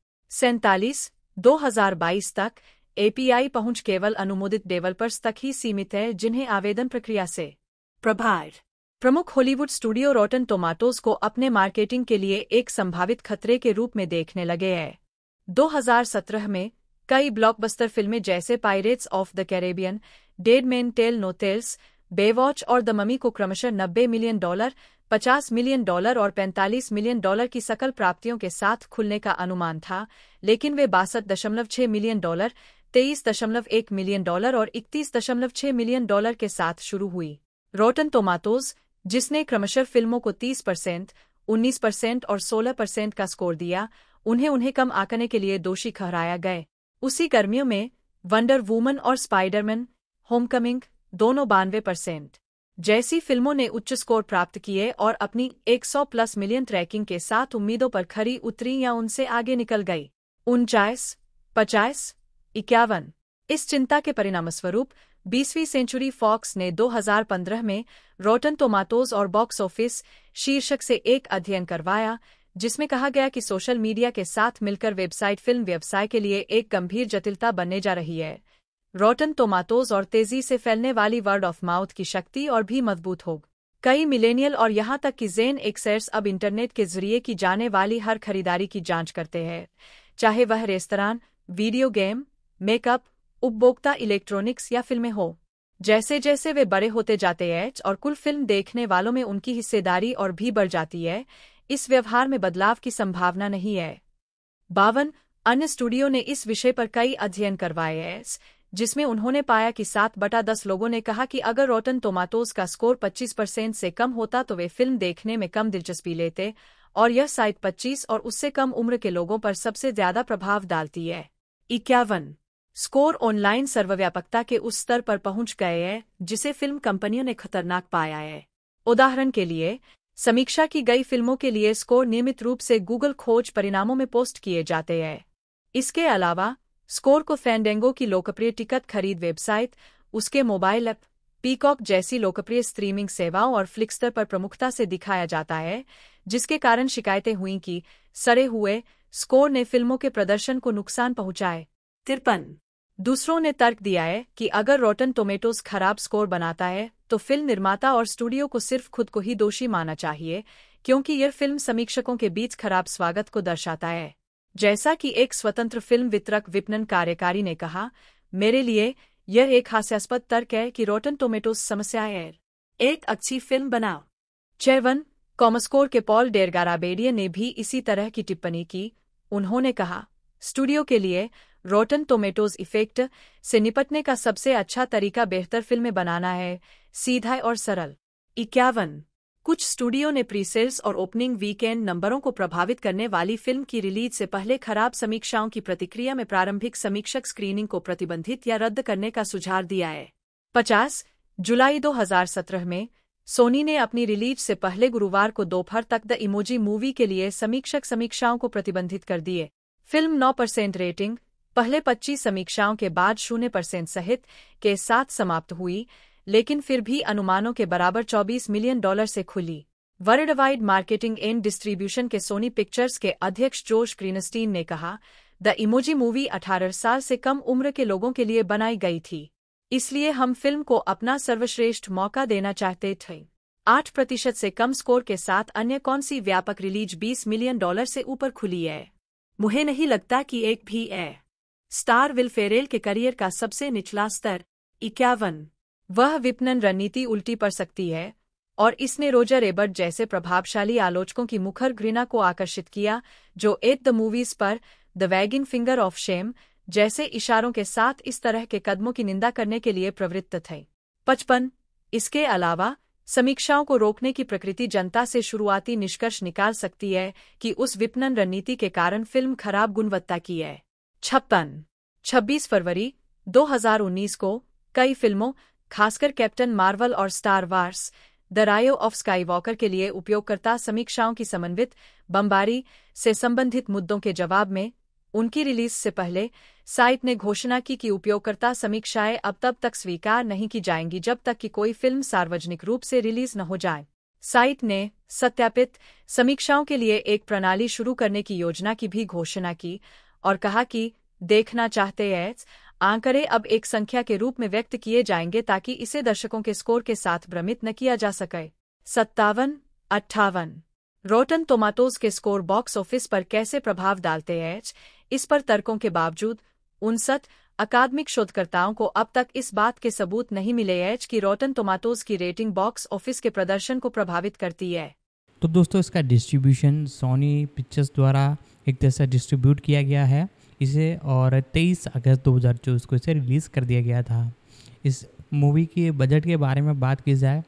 2022 तक एपीआई पहुंच केवल अनुमोदित डेवलपर्स तक ही सीमित है, जिन्हें आवेदन प्रक्रिया से प्रभार। प्रमुख हॉलीवुड स्टूडियो रोटन टोमाटोज को अपने मार्केटिंग के लिए एक संभावित खतरे के रूप में देखने लगे हैं। 2017 में कई ब्लॉकबस्टर फिल्में जैसे Pirates of the Caribbean, Dead Men Tell No Tales, Baywatch और द ममी को क्रमशः $90 मिलियन, $50 मिलियन और $45 मिलियन की सकल प्राप्तियों के साथ खुलने का अनुमान था, लेकिन वे $62.6 मिलियन, $23.1 मिलियन और $31.6 मिलियन के साथ शुरू हुई। रोटन टोमाटोज, जिसने क्रमशः फिल्मों को 30%, 19% और 16% का स्कोर दिया, उन्हें कम आंकने के लिए दोषी ठहराया गए। उसी गर्मियों में वंडर वूमन और स्पाइडरमैन होमकमिंग दोनों 92% जैसी फिल्मों ने उच्च स्कोर प्राप्त किए और अपनी 100+ मिलियन ट्रैकिंग के साथ उम्मीदों पर खरी उतरी या उनसे आगे निकल गई। 49, 50, 51 इस चिंता के परिणामस्वरूप 20वीं सेंचुरी फॉक्स ने 2015 में रोटन टोमाटोज और बॉक्स ऑफिस शीर्षक से एक अध्ययन करवाया, जिसमें कहा गया कि सोशल मीडिया के साथ मिलकर वेबसाइट फिल्म व्यवसाय के लिए एक गंभीर जटिलता बनने जा रही है। रोटन टोमाटोज और तेजी से फैलने वाली वर्ड ऑफ माउथ की शक्ति और भी मजबूत हो। कई मिलेनियल और यहां तक कि जेन एक्सर्स अब इंटरनेट के जरिए की जाने वाली हर खरीदारी की जांच करते हैं, चाहे वह रेस्तरां, वीडियो गेम, मेकअप, उपभोक्ता इलेक्ट्रॉनिक्स या फिल्में हो। जैसे जैसे वे बड़े होते जाते हैं और कुल फिल्म देखने वालों में उनकी हिस्सेदारी और भी बढ़ जाती है, इस व्यवहार में बदलाव की संभावना नहीं है। 52 अन्य स्टूडियो ने इस विषय पर कई अध्ययन करवाए हैं, जिसमें उन्होंने पाया कि 7/10 लोगों ने कहा कि अगर रोटन टोमाटोज का स्कोर 25% से कम होता तो वे फिल्म देखने में कम दिलचस्पी लेते, और यह साइट 25 और उससे कम उम्र के लोगों पर सबसे ज्यादा प्रभाव डालती है। 51 स्कोर ऑनलाइन सर्वव्यापकता के उस स्तर पर पहुंच गए हैं जिसे फिल्म कंपनियों ने खतरनाक पाया है। उदाहरण के लिए, समीक्षा की गई फिल्मों के लिए स्कोर नियमित रूप से गूगल खोज परिणामों में पोस्ट किए जाते हैं। इसके अलावा स्कोर को फैंडेंगो की लोकप्रिय टिकट खरीद वेबसाइट, उसके मोबाइल ऐप, पीकॉक जैसी लोकप्रिय स्ट्रीमिंग सेवाओं और फ्लिक्स्टर पर प्रमुखता से दिखाया जाता है, जिसके कारण शिकायतें हुईं कि सड़े हुए स्कोर ने फिल्मों के प्रदर्शन को नुकसान पहुंचाए। 53 दूसरों ने तर्क दिया है कि अगर रोटन टोमेटोज खराब स्कोर बनाता है तो फिल्म निर्माता और स्टूडियो को सिर्फ खुद को ही दोषी मानना चाहिए, क्योंकि यह फिल्म समीक्षकों के बीच खराब स्वागत को दर्शाता है। जैसा कि एक स्वतंत्र फिल्म वितरक विपणन कार्यकारी ने कहा, मेरे लिए यह एक हास्यास्पद तर्क है कि रोटन टोमेटोज समस्या है। एक अच्छी फिल्म बनाओ। 56 कॉमस्कोर के पॉल डेरगाराबेडिये ने भी इसी तरह की टिप्पणी की। उन्होंने कहा, स्टूडियो के लिए रोटन टोमेटोज इफेक्ट से निपटने का सबसे अच्छा तरीका बेहतर फिल्में बनाना है, सीधा और सरल। 51 कुछ स्टूडियो ने प्रीसेल्स और ओपनिंग वीकेंड नंबरों को प्रभावित करने वाली फिल्म की रिलीज से पहले खराब समीक्षाओं की प्रतिक्रिया में प्रारंभिक समीक्षक स्क्रीनिंग को प्रतिबंधित या रद्द करने का सुझाव दिया है। 50 जुलाई 2017 में सोनी ने अपनी रिलीज से पहले गुरुवार को दोपहर तक द इमोजी मूवी के लिए समीक्षक समीक्षाओं को प्रतिबंधित कर दिए। फिल्म 9% रेटिंग, पहले 25 समीक्षाओं के बाद 0% सहित के साथ समाप्त हुई, लेकिन फिर भी अनुमानों के बराबर $24 मिलियन से खुली। वर्ल्डवाइड मार्केटिंग एंड डिस्ट्रीब्यूशन के सोनी पिक्चर्स के अध्यक्ष जोश ग्रीनस्टीन ने कहा, द इमोजी मूवी 18 साल से कम उम्र के लोगों के लिए बनाई गई थी, इसलिए हम फिल्म को अपना सर्वश्रेष्ठ मौका देना चाहते थे। 8% से कम स्कोर के साथ अन्य कौन सी व्यापक रिलीज $20 मिलियन से ऊपर खुली है? मुझे नहीं लगता कि एक भी है। स्टार विल फेरेल के करियर का सबसे निचला स्तर। 51 वह विपणन रणनीति उल्टी पड़ सकती है, और इसने रोजर एबर्ट जैसे प्रभावशाली आलोचकों की मुखर घृणा को आकर्षित किया, जो एट द मूवीज पर the waging finger of shame जैसे इशारों के साथ इस तरह के कदमों की निंदा करने के लिए प्रवृत्त थे। 55 इसके अलावा समीक्षाओं को रोकने की प्रकृति जनता से शुरुआती निष्कर्ष निकाल सकती है कि उस विपणन रणनीति के कारण फिल्म खराब गुणवत्ता की है। 26 फरवरी 2019 को कई फिल्मों, खासकर कैप्टन मार्वल और स्टार वार्स द रायो ऑफ स्काईवॉकर के लिए उपयोगकर्ता समीक्षाओं की समन्वित बमबारी से संबंधित मुद्दों के जवाब में उनकी रिलीज से पहले साइट ने घोषणा की कि उपयोगकर्ता समीक्षाएं अब तब तक स्वीकार नहीं की जाएंगी जब तक कि कोई फिल्म सार्वजनिक रूप से रिलीज न हो जाए। साइट ने सत्यापित समीक्षाओं के लिए एक प्रणाली शुरू करने की योजना की भी घोषणा की और कहा कि देखना चाहते हैं आंकड़े अब एक संख्या के रूप में व्यक्त किए जाएंगे ताकि इसे दर्शकों के स्कोर के साथ भ्रमित न किया जा सके। 57-58 रोटन टोमाटोज के स्कोर बॉक्स ऑफिस पर कैसे प्रभाव डालते हैं? इस पर तर्कों के बावजूद 59 अकादमिक शोधकर्ताओं को अब तक इस बात के सबूत नहीं मिले हैं कि रोटन टोमाटोज की रेटिंग बॉक्स ऑफिस के प्रदर्शन को प्रभावित करती है। तो दोस्तों इसका डिस्ट्रीब्यूशन सोनी पिक्चर्स द्वारा एक तरह से डिस्ट्रीब्यूट किया गया है इसे, और 23 अगस्त 2024 को इसे रिलीज़ कर दिया गया था। इस मूवी के बजट के बारे में बात की जाए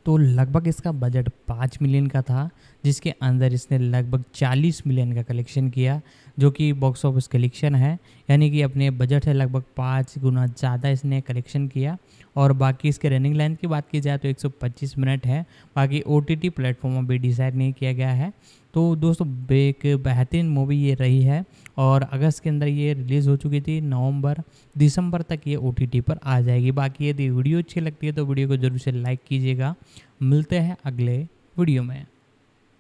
तो लगभग इसका बजट 5 मिलियन का था, जिसके अंदर इसने लगभग 40 मिलियन का कलेक्शन किया, जो कि बॉक्स ऑफिस कलेक्शन है, यानी कि अपने बजट से लगभग 5 गुना ज़्यादा इसने कलेक्शन किया। और बाकी इसके रनिंग लेंथ की बात की जाए तो 125 मिनट है। बाकी OTT प्लेटफॉर्म भी डिसाइड नहीं किया गया है। तो दोस्तों एक बेहतरीन मूवी ये रही है और अगस्त के अंदर ये रिलीज़ हो चुकी थी। दिसंबर तक ये OTT पर आ जाएगी। बाकी यदि वीडियो अच्छी लगती है तो वीडियो को जरूर से लाइक कीजिएगा। मिलते हैं अगले वीडियो में।